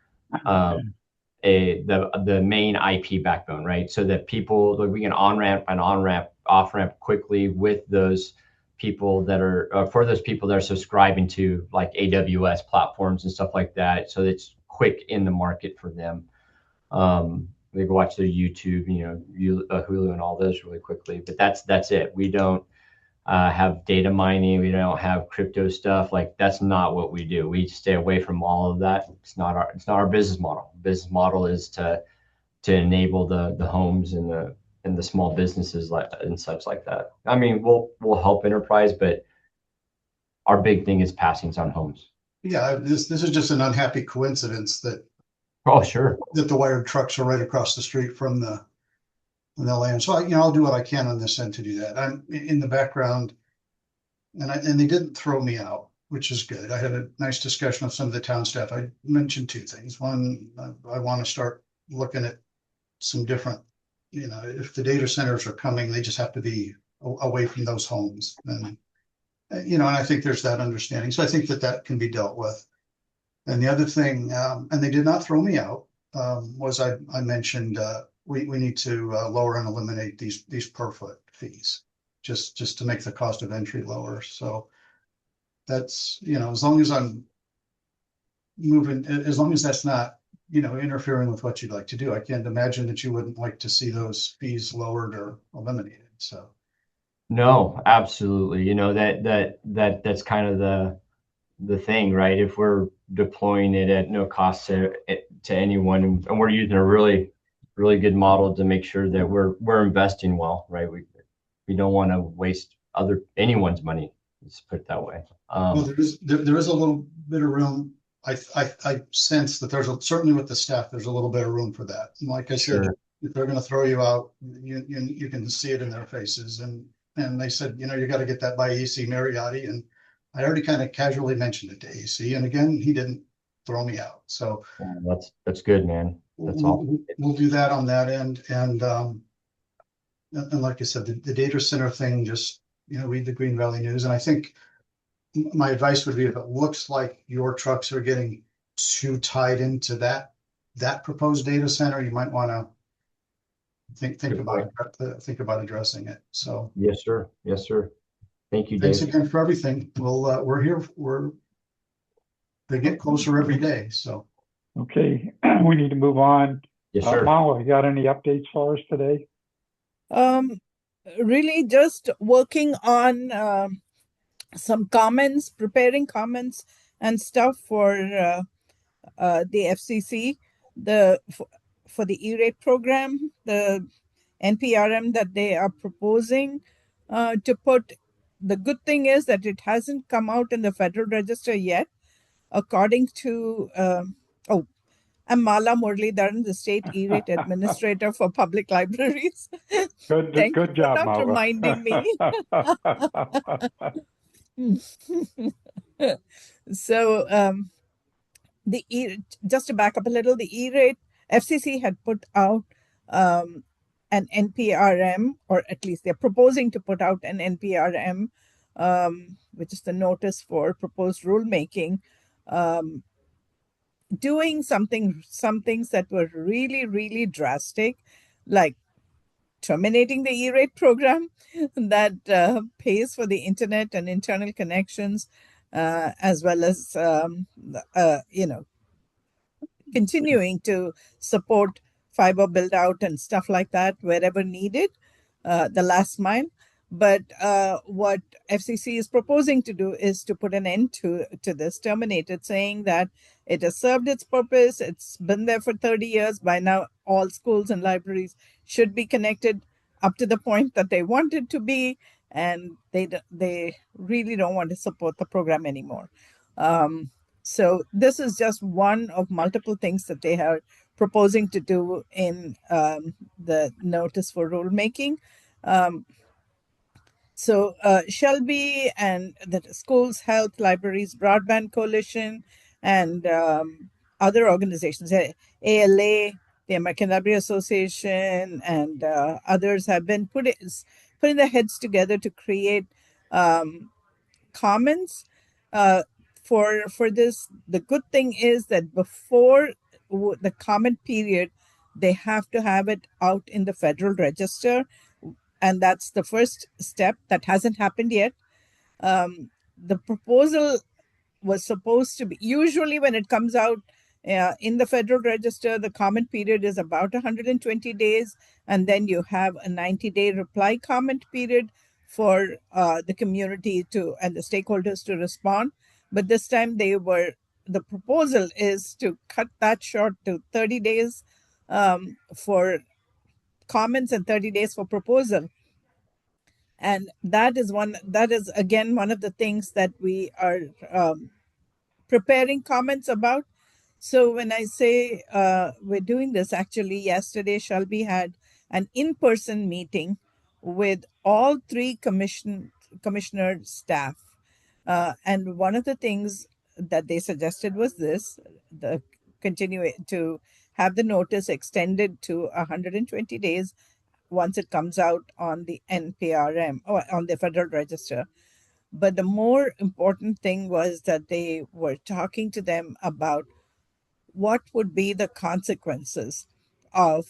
the main IP backbone, right? So that we can on-ramp and off-ramp quickly with those people that are for those people that are subscribing to like AWS platforms and stuff like that. So it's quick in the market for them. They can watch their YouTube, Hulu and all those really quickly. But that's it. We don't have data mining. We don't have crypto stuff. Like that's not what we do. We stay away from all of that. It's not our business model. Business model is to enable the homes and the small businesses and such like that. I mean, we'll help enterprise, but our big thing is passings on homes. Yeah, this is just an unhappy coincidence that. Oh, sure. That the Wired trucks are right across the street from the land. So I'll do what I can on this end to do that. I'm in the background, and they didn't throw me out, which is good. I had a nice discussion with some of the town staff. I mentioned two things. One, I want to start looking at some different, if the data centers are coming, they just have to be away from those homes. And, and I think there's that understanding. So I think that can be dealt with. And the other thing, and they did not throw me out, was I mentioned we need to lower and eliminate these per foot fees, just to make the cost of entry lower. So that's, as long as I'm moving, as long as that's not, interfering with what you'd like to do. I can't imagine that you wouldn't like to see those fees lowered or eliminated. So No, absolutely. That's kind of the thing, right? If we're deploying it at no cost to anyone, and we're using a really, really good model to make sure that we're investing well, right? We don't want to waste anyone's money. Let's put it that way. well, there is a little bit of room. I sense that certainly with the staff, there's a little bit of room for that. And like I said, Sure. if they're going to throw you out, you can see it in their faces. And they said, you got to get that by AC Mariotti. And I already kind of casually mentioned it to AC. And again, he didn't throw me out. So that's good, man. That's all. We'll do that on that end. And like I said, the data center thing, just, read the Green Valley News. And I think my advice would be, if it looks like your trucks are getting too tied into that proposed data center, you might want to think about addressing it. So yes, sir. Thank you, Dave. Thanks again for everything. We're here. They get closer every day. So okay, we need to move on. Yes, sir. Mala, you got any updates for us today? Really just working on some comments, preparing comments and stuff for the FCC, for the E-rate program, the NPRM that they are proposing to put. The good thing is that it hasn't come out in the Federal Register yet. According to, I'm Mala Muralidharan, the State E-rate Administrator for Public Libraries. Good job, Mala. Reminding me. So just to back up a little, the E-rate, FCC had put out an NPRM, or at least they're proposing to put out an NPRM, which is the notice for proposed rulemaking, doing some things that were really, really drastic, like terminating the E-rate program that pays for the internet and internal connections, as well as continuing to support fiber build out and stuff like that wherever needed, the last mile. But what FCC is proposing to do is to put an end to this, terminate it, saying that it has served its purpose. It's been there for 30 years. By now, all schools and libraries should be connected up to the point that they want it to be, and they really don't want to support the program anymore. So this is just one of multiple things that they are proposing to do in the notice for rulemaking. So Shelby and the Schools, Health, Libraries, Broadband Coalition, and other organizations, ALA, the American Library Association, and others have been putting their heads together to create comments for this. The good thing is that before the comment period, they have to have it out in the Federal Register. And that's the first step. That hasn't happened yet. The proposal was supposed to be, usually when it comes out in the Federal Register, the comment period is about 120 days. And then you have a 90-day reply comment period for the community and the stakeholders to respond. But this time the proposal is to cut that short to 30 days for comments and 30 days for proposal. And that is again one of the things that we are preparing comments about. So when I say we're doing this, actually yesterday Shelby had an in-person meeting with all three commissioner staff. And one of the things that they suggested was this, to have the notice extended to 120 days once it comes out on the NPRM or on the Federal Register. But the more important thing was that they were talking to them about what would be the consequences of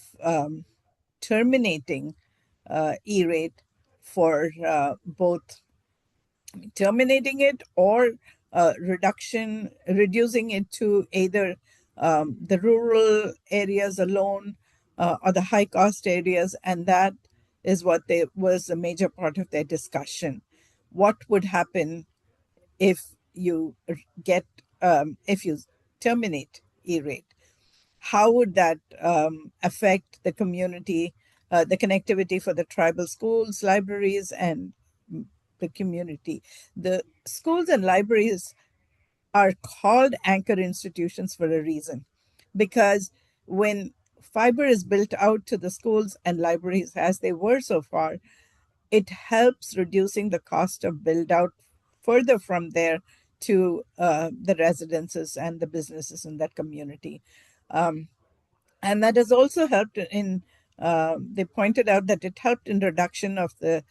terminating E-rate for both terminating it or reducing it to either the rural areas alone or the high cost areas. And that is what was a major part of their discussion. What would happen if you if you terminate E-rate? How would that affect the community, the connectivity for the tribal schools, libraries, and the community? The schools and libraries are called anchor institutions for a reason, because when fiber is built out to the schools and libraries as they were so far, it helps reducing the cost of build out further from there to the residences and the businesses in that community. And that has also helped in, they pointed out that it helped in reduction of the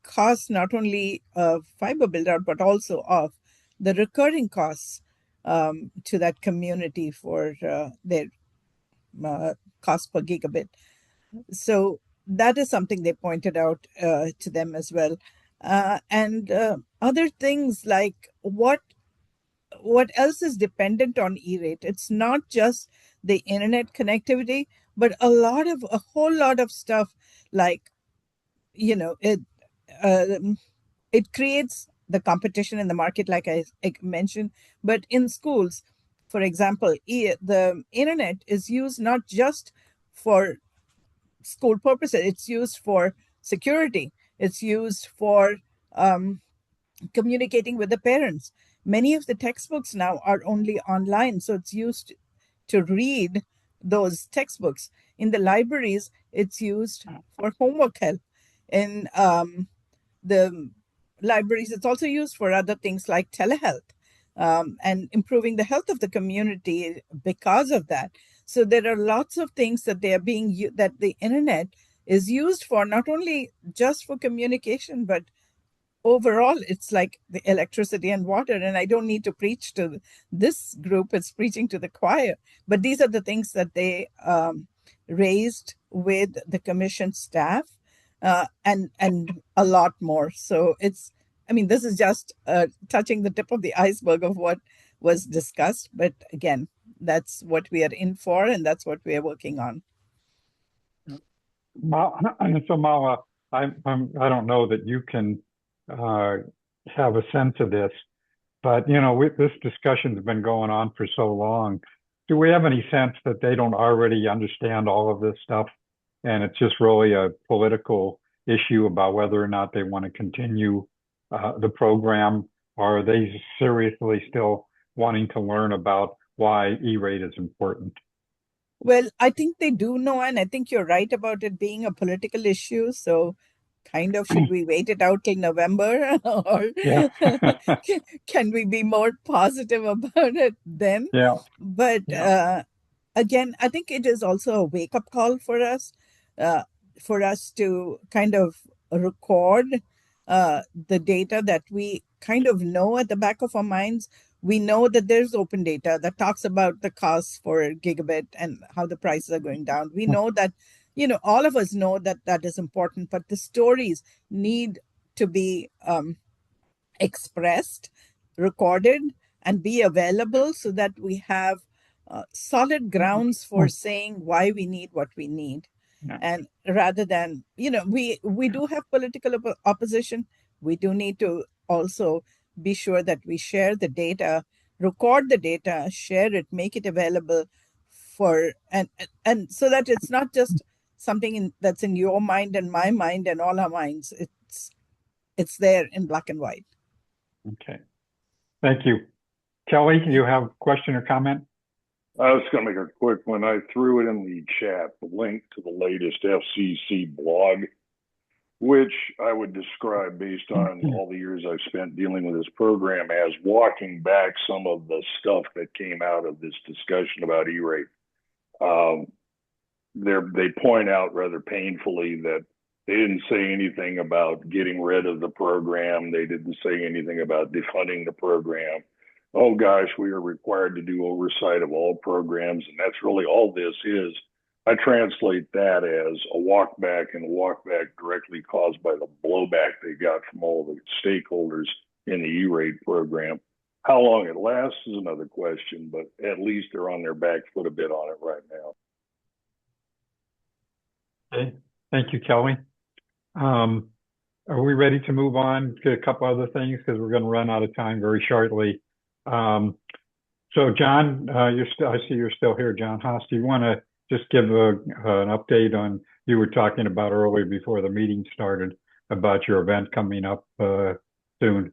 cost, not only of fiber build out, but also of the recurring costs to that community for their cost per gigabit. So that is something they pointed out to them as well. And other things like what else is dependent on E-rate? It's not just the internet connectivity, but a whole lot of stuff like, it creates the competition in the market, like I mentioned. But in schools, for example, the internet is used not just for school purposes, it's used for security, it's used for communicating with the parents. Many of the textbooks now are only online, so it's used to read those textbooks. In the libraries, it's used for homework help. In the libraries, it's also used for other things like telehealth and improving the health of the community because of that. So there are lots of things that that the internet is used for, not only just for communication, but overall it's like the electricity and water. And I don't need to preach to this group, it's preaching to the choir. But these are the things that they raised with the commission staff and a lot more. So this is just touching the tip of the iceberg of what was discussed. But again, that's what we are in for, and that's what we are working on. So Mala, I don't know that you can have a sense of this, but this discussion's been going on for so long. Do we have any sense that they don't already understand all of this stuff, and it's just really a political issue about whether or not they want to continue the program, or are they seriously still wanting to learn about why E-rate is important? Well, I think they do know, and I think you're right about it being a political issue. So kind of, should we wait it out till November, or can we be more positive about it then? Yeah. But again, I think it is also a wake-up call for us to kind of record the data that we kind of know at the back of our minds. We know that there's open data that talks about the costs for gigabit and how the prices are going down. We know that, all of us know that that is important, but the stories need to be expressed, recorded, and be available so that we have solid grounds for saying why we need what we need. And rather than, we do have political opposition, we do need to also be sure that we share the data, record the data, share it, make it available for, and so that it's not just something that's in your mind and my mind and all our minds. It's there in black and white. Okay. Thank you. Kelly, you have a question or comment? I was going to make a quick one. I threw it in the chat, the link to the latest FCC blog, which I would describe, based on all the years I've spent dealing with this program, as walking back some of the stuff that came out of this discussion about E-rate. they point out rather painfully that they didn't say anything about getting rid of the program. They didn't say anything about defunding the program. Oh gosh, we are required to do oversight of all programs, and that's really all this is. I translate that as a walk back, and a walk back directly caused by the blowback they got from all the stakeholders in the E-rate program. How long it lasts is another question, but at least they're on their back foot a bit on it right now. Okay, thank you, Kelly. Are we ready to move on to a couple other things, because we're going to run out of time very shortly? So John, I see you're still here. John Haas, do you want to just give an update on, you were talking about earlier before the meeting started about your event coming up soon?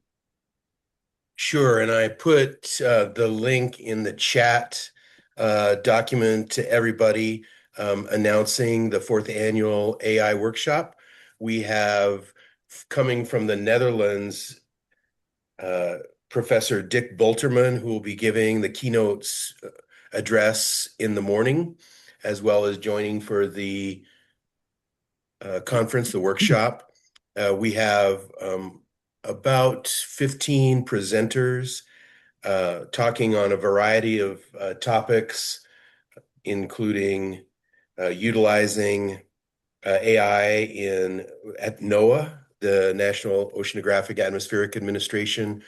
Sure, and I put the link in the chat document to everybody announcing the 4th annual AI workshop. We have, coming from the Netherlands, Professor Dick Bolterman, who will be giving the keynotes address in the morning, as well as joining for the conference, the workshop. We have about 15 presenters talking on a variety of topics, including utilizing AI at NOAA, the National Oceanographic Atmospheric Administration,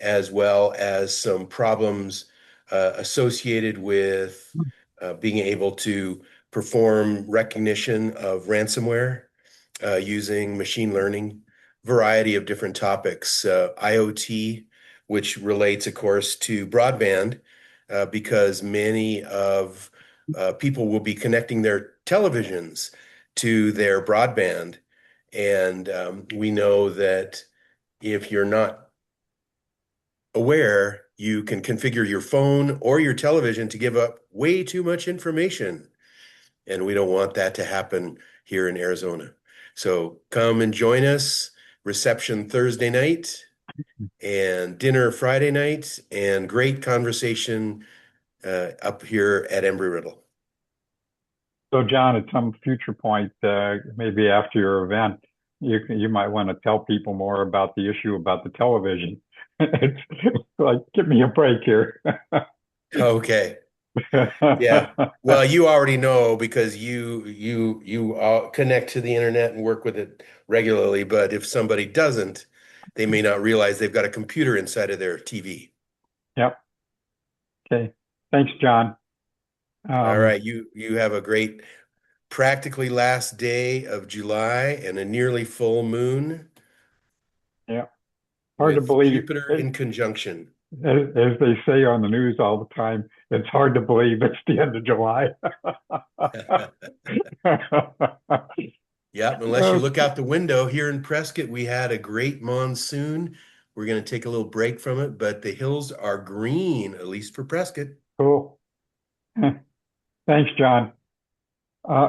as well as some problems associated with being able to perform recognition of ransomware using machine learning, variety of different topics, IoT, which relates, of course, to broadband, because many of people will be connecting their televisions to their broadband. And we know that if you're not aware, you can configure your phone or your television to give up way too much information. And we don't want that to happen here in Arizona. So come and join us. Reception Thursday night and dinner Friday night, and great conversation up here at Embry-Riddle. So John, at some future point, maybe after your event, you might want to tell people more about the issue about the television. It's like, give me a break here. Okay. Yeah. Well, you already know, because you connect to the internet and work with it regularly. But if somebody doesn't, they may not realize they've got a computer inside of their TV. Yep. Okay. Thanks, John. All right. You have a great, practically last day of July and a nearly full moon. Yeah. Hard to believe. Jupiter in conjunction. As they say on the news all the time, it's hard to believe it's the end of July. Yeah, unless you look out the window. Here in Prescott, we had a great monsoon. We're going to take a little break from it, but the hills are green, at least for Prescott. Cool. Thanks, John.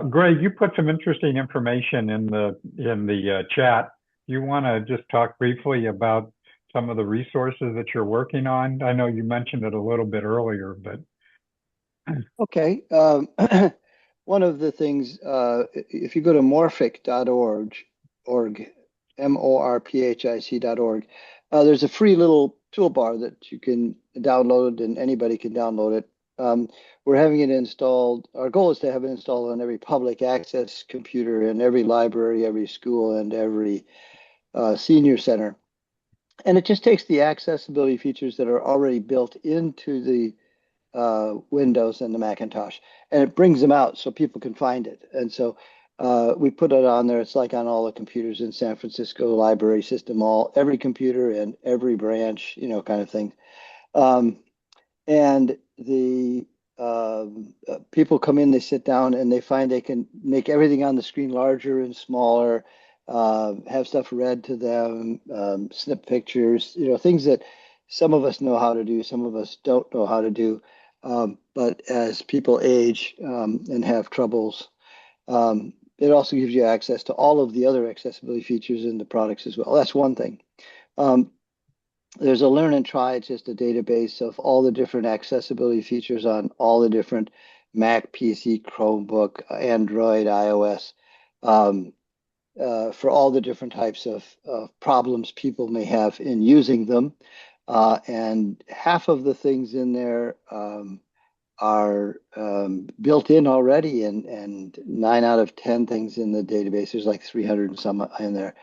Greg, you put some interesting information in the chat. You want to just talk briefly about some of the resources that you're working on? I know you mentioned it a little bit earlier, but. Okay. One of the things, if you go to morphic.org, morphic.org, there's a free little toolbar that you can download, and anybody can download it. We're having it installed. Our goal is to have it installed on every public access computer in every library, every school, and every senior center. And it just takes the accessibility features that are already built into the Windows and the Macintosh, and it brings them out so people can find it. And so we put it on there. It's like on all the computers in San Francisco library system, every computer and every branch, kind of thing. And the people come in, they sit down, and they find they can make everything on the screen larger and smaller, have stuff read to them, snip pictures, things that some of us know how to do, some of us don't know how to do. But as people age and have troubles, it also gives you access to all of the other accessibility features in the products as well. That's one thing. There's a Learn and Try. It's just a database of all the different accessibility features on all the different Mac, PC, Chromebook, Android, iOS, um, for all the different types of problems people may have in using them. And half of the things in there are built in already, and 9 out of 10 things in the database, there's like 300 and some in there,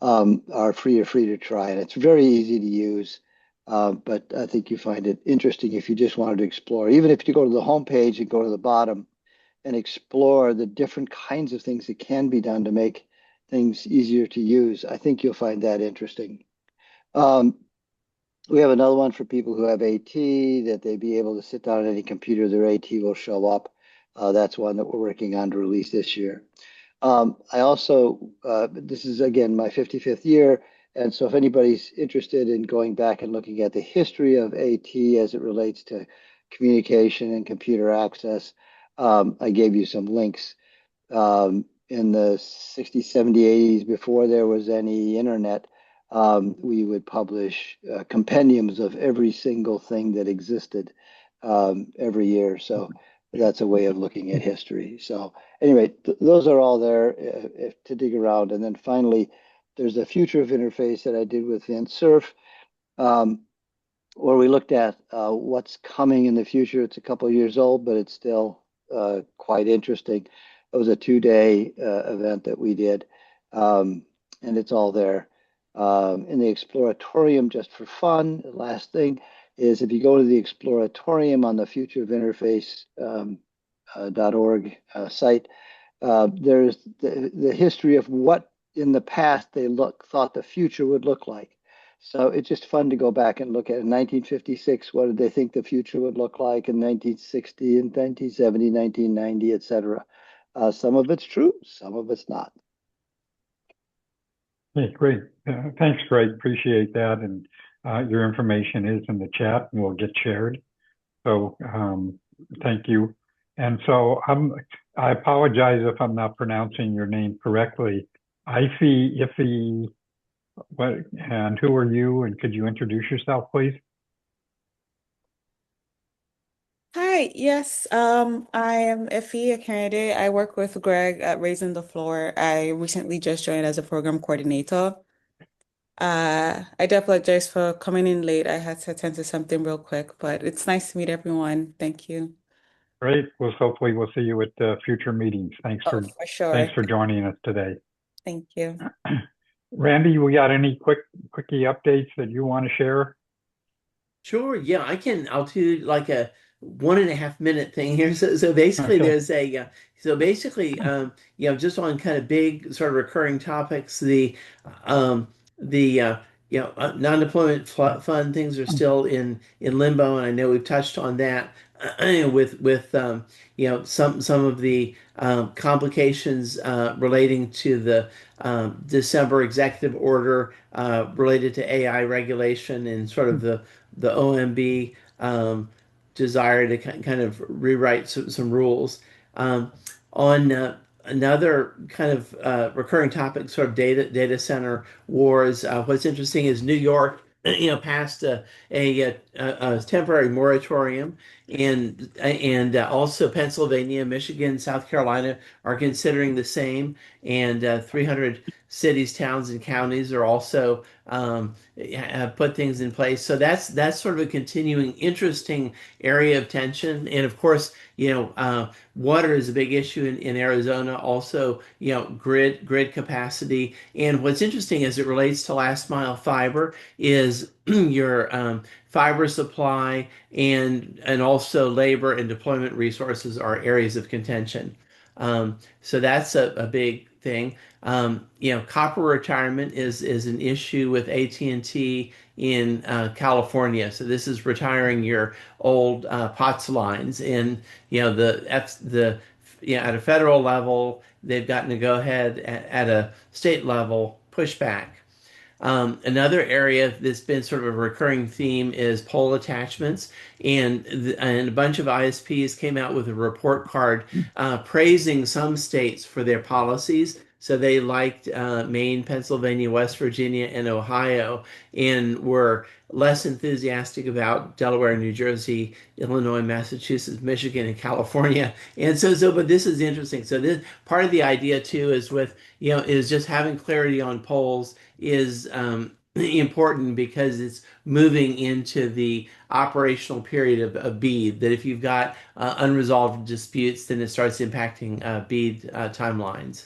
are free to try. And it's very easy to use. But I think you find it interesting if you just wanted to explore. Even if you go to the home page and go to the bottom and explore the different kinds of things that can be done to make things easier to use, I think you'll find that interesting. We have another one for people who have AT, that they be able to sit down at any computer, their AT will show up. That's one that we're working on to release this year. I also, this is again my 55th year, and so if anybody's interested in going back and looking at the history of AT as it relates to communication and computer access, I gave you some links. In the 60s, 70s, 80s, before there was any internet, we would publish compendiums of every single thing that existed every year. So that's a way of looking at history. So anyway, those are all there to dig around. And then finally, there's a future of interface that I did with Vint Cerf, where we looked at what's coming in the future. It's a couple of years old, but it's still quite interesting. It was a 2-day event that we did, and it's all there. In the Exploratorium, just for fun, the last thing is if you go to the Exploratorium on the Future of Interface .org site, there's the history of what in the past they thought the future would look like. So it's just fun to go back and look at. In 1956, what did they think the future would look like? In 1960, in 1970, 1990, et cetera. Some of it's true, some of it's not. Hey, great. Thanks, Greg. Appreciate that. And your information is in the chat and will get shared. So thank you. And so I apologize if I'm not pronouncing your name correctly. Iffy, what, and who are you? And could you introduce yourself, please? Hi, yes, I am Effie, a candidate. I work with Greg at Raising the Floor. I recently just joined as a program coordinator. I do apologize for coming in late. I had to attend to something real quick, but it's nice to meet everyone. Thank you. Great. Well, hopefully we'll see you at future meetings. Thanks Oh, for for sure. thanks for joining us today. Thank you. Randy, we got any quickie updates that you want to share? Sure, yeah, I'll do like a 1.5 minute thing here. So basically, Okay. there's a just on kind of big sort of recurring topics, um, the non-deployment fund things are still in limbo, and I know we've touched on that with some of the complications relating to the December executive order related to AI regulation and sort of the OMB desire to kind of rewrite some rules. On another kind of recurring topic, sort of data center wars. What's interesting is New York, passed a temporary moratorium, and also Pennsylvania, Michigan, South Carolina are considering the same, and 300 cities, towns, and counties are also have put things in place. So that's sort of a continuing interesting area of tension. And of course, water is a big issue in Arizona. Also, grid capacity. And what's interesting as it relates to last mile fiber is your fiber supply and also labor and deployment resources are areas of contention. So that's a big thing. Copper retirement is an issue with AT&T in California. So this is retiring your old POTS lines, and at a federal level, they've gotten to go ahead at a state level pushback. Another area that's been sort of a recurring theme is pole attachments, and a bunch of ISPs came out with a report card praising some states for their policies. So they liked Maine, Pennsylvania, West Virginia, and Ohio, and were less enthusiastic about Delaware, New Jersey, Illinois, Massachusetts, Michigan, and California. And but this is interesting. So this part of the idea too is is just having clarity on polls is important because it's moving into the operational period of BEAD. That if you've got unresolved disputes, then it starts impacting BEAD timelines.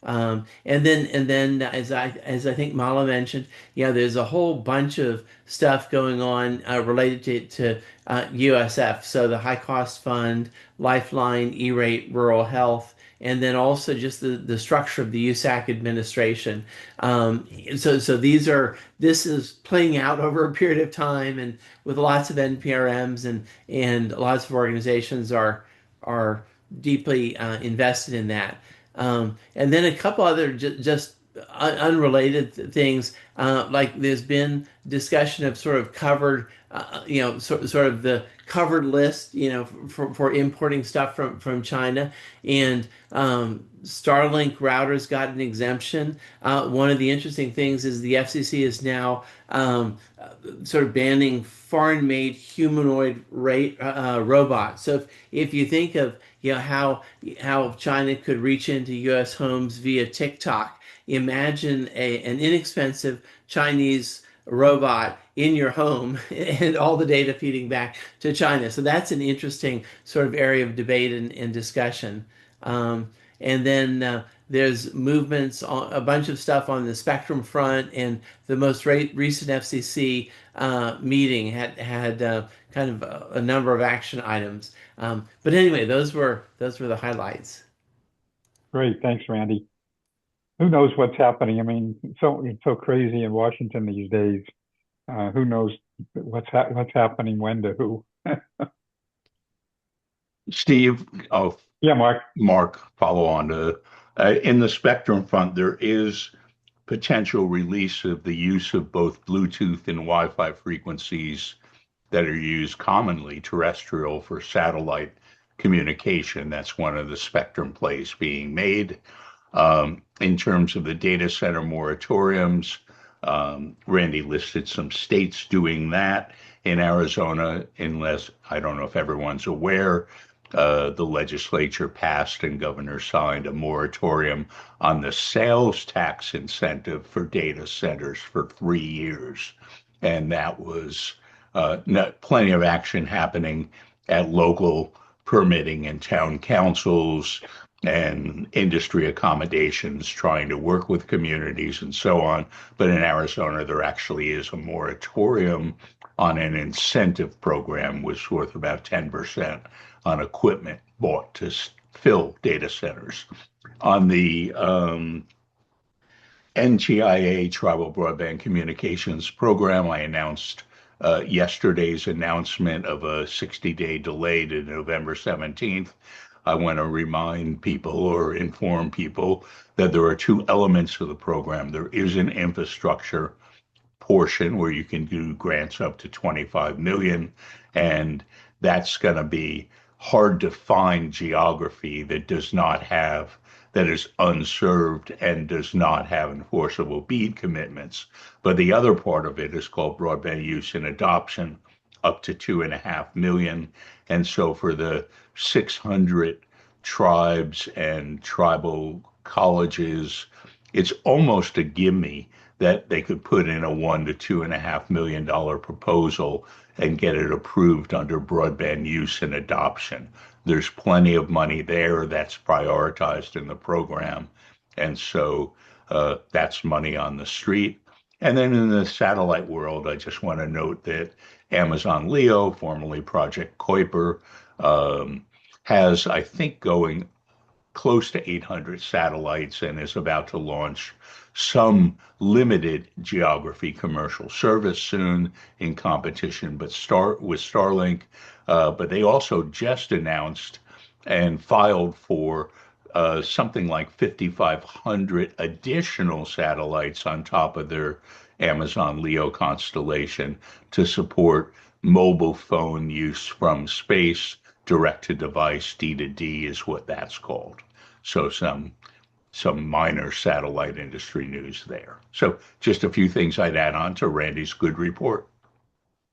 And then as I think Mala mentioned, there's a whole bunch of stuff going on related to USF. So the High Cost Fund, Lifeline, E-rate, rural health, and then also just the structure of the USAC administration. So this is playing out over a period of time, and with lots of NPRMs and lots of organizations are deeply invested in that. And then a couple other just unrelated things, like there's been discussion of sort of covered, sort of the covered list, for importing stuff from China, and Starlink routers got an exemption. One of the interesting things is the FCC is now sort of banning foreign-made humanoid robots. So if you think of how China could reach into U.S. homes via TikTok, imagine an inexpensive Chinese robot in your home and all the data feeding back to China. So that's an interesting sort of area of debate and discussion. And then there's movements on a bunch of stuff on the spectrum front, and the most recent FCC meeting had kind of a number of action items. But anyway, those were the highlights. Great, thanks, Randy. Who knows what's happening? I mean, it's so crazy in Washington these days. Who knows what's happening when to who? Steve, yeah, Mark. Mark, follow on to in the spectrum front, there is potential release of the use of both Bluetooth and Wi-Fi frequencies that are used commonly terrestrial for satellite communication. That's one of the spectrum plays being made. In terms of the data center moratoriums, Randy listed some states doing that. In Arizona, unless, I don't know if everyone's aware, the legislature passed and governor signed a moratorium on the sales tax incentive for data centers for 3 years. And that was plenty of action happening at local permitting and town councils and industry accommodations, trying to work with communities and so on. But in Arizona, there actually is a moratorium on an incentive program, which is worth about 10% on equipment bought to fill data centers. On the NTIA Tribal Broadband Communications Program, I announced yesterday's announcement of a 60-day delay to November 17th. I want to remind people or inform people that there are two elements of the program. There is an infrastructure portion where you can do grants up to 25 million, and that's going to be hard to find geography that is unserved and does not have enforceable BEAD commitments. But the other part of it is called broadband use and adoption, up to 2.5 million. And so for the 600 tribes and tribal colleges, it's almost a gimme that they could put in a $1 to $2.5 million proposal and get it approved under broadband use and adoption. There's plenty of money there that's prioritized in the program. And so that's money on the street. And then in the satellite world, I just want to note that Amazon Leo, formerly Project Kuiper, has, I think, going close to 800 satellites and is about to launch some limited geography commercial service soon in competition with Starlink. But they also just announced and filed for something like 5,500 additional satellites on top of their Amazon Leo constellation to support mobile phone use from space. Direct to device, D2D is what that's called. So some some minor satellite industry news there. So just a few things I'd add on to Randy's good report.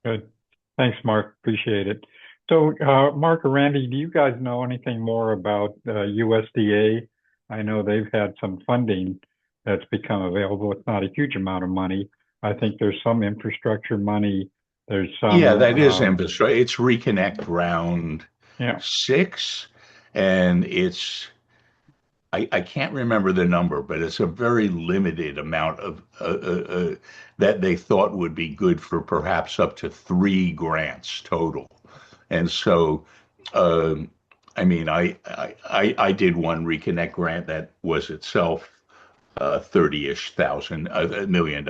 Good. Thanks, Mark. Appreciate it. So, Mark or Randy, do you guys know anything more about USDA? I know they've had some funding that's become available. It's not a huge amount of money. I think there's some infrastructure money. There's some. Yeah, that is infrastructure. It's Reconnect Round Yeah. 6, and I can't remember the number, but it's a very limited amount of that they thought would be good for perhaps up to 3 grants total. And so, I mean, I did one Reconnect grant that was itself 30-ish thousand, $1 million.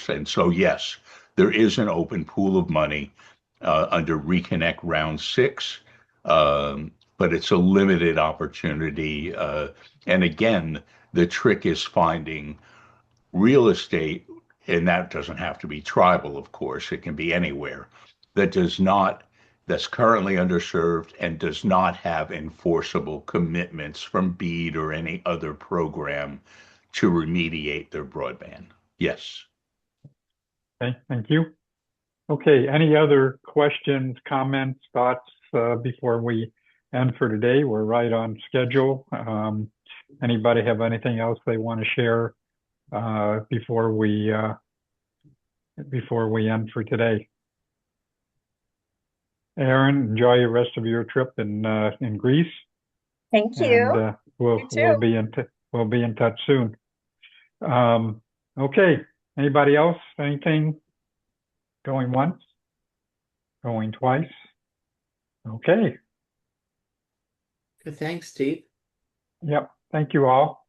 And so, yes, there is an open pool of money under Reconnect Round 6, but it's a limited opportunity. And again, the trick is finding real estate, and that doesn't have to be tribal, of course, it can be anywhere, that's currently underserved and does not have enforceable commitments from BEAD or any other program to remediate their broadband. Yes. Okay, thank you. Okay, any other questions, comments, thoughts before we end for today? We're right on schedule. Anybody have anything else they want to share before we end for today? Aaron, enjoy the rest of your trip in Greece. Thank you. And we'll be in touch soon. Okay. Anybody else? Anything? Going once? Going twice? Okay. Good, thanks, Steve. Yep. Thank you all.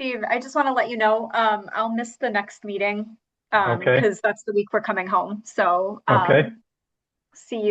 Steve, I just want to let you know, I'll miss the next meeting Okay. because that's the week we're coming home. So Okay. see you.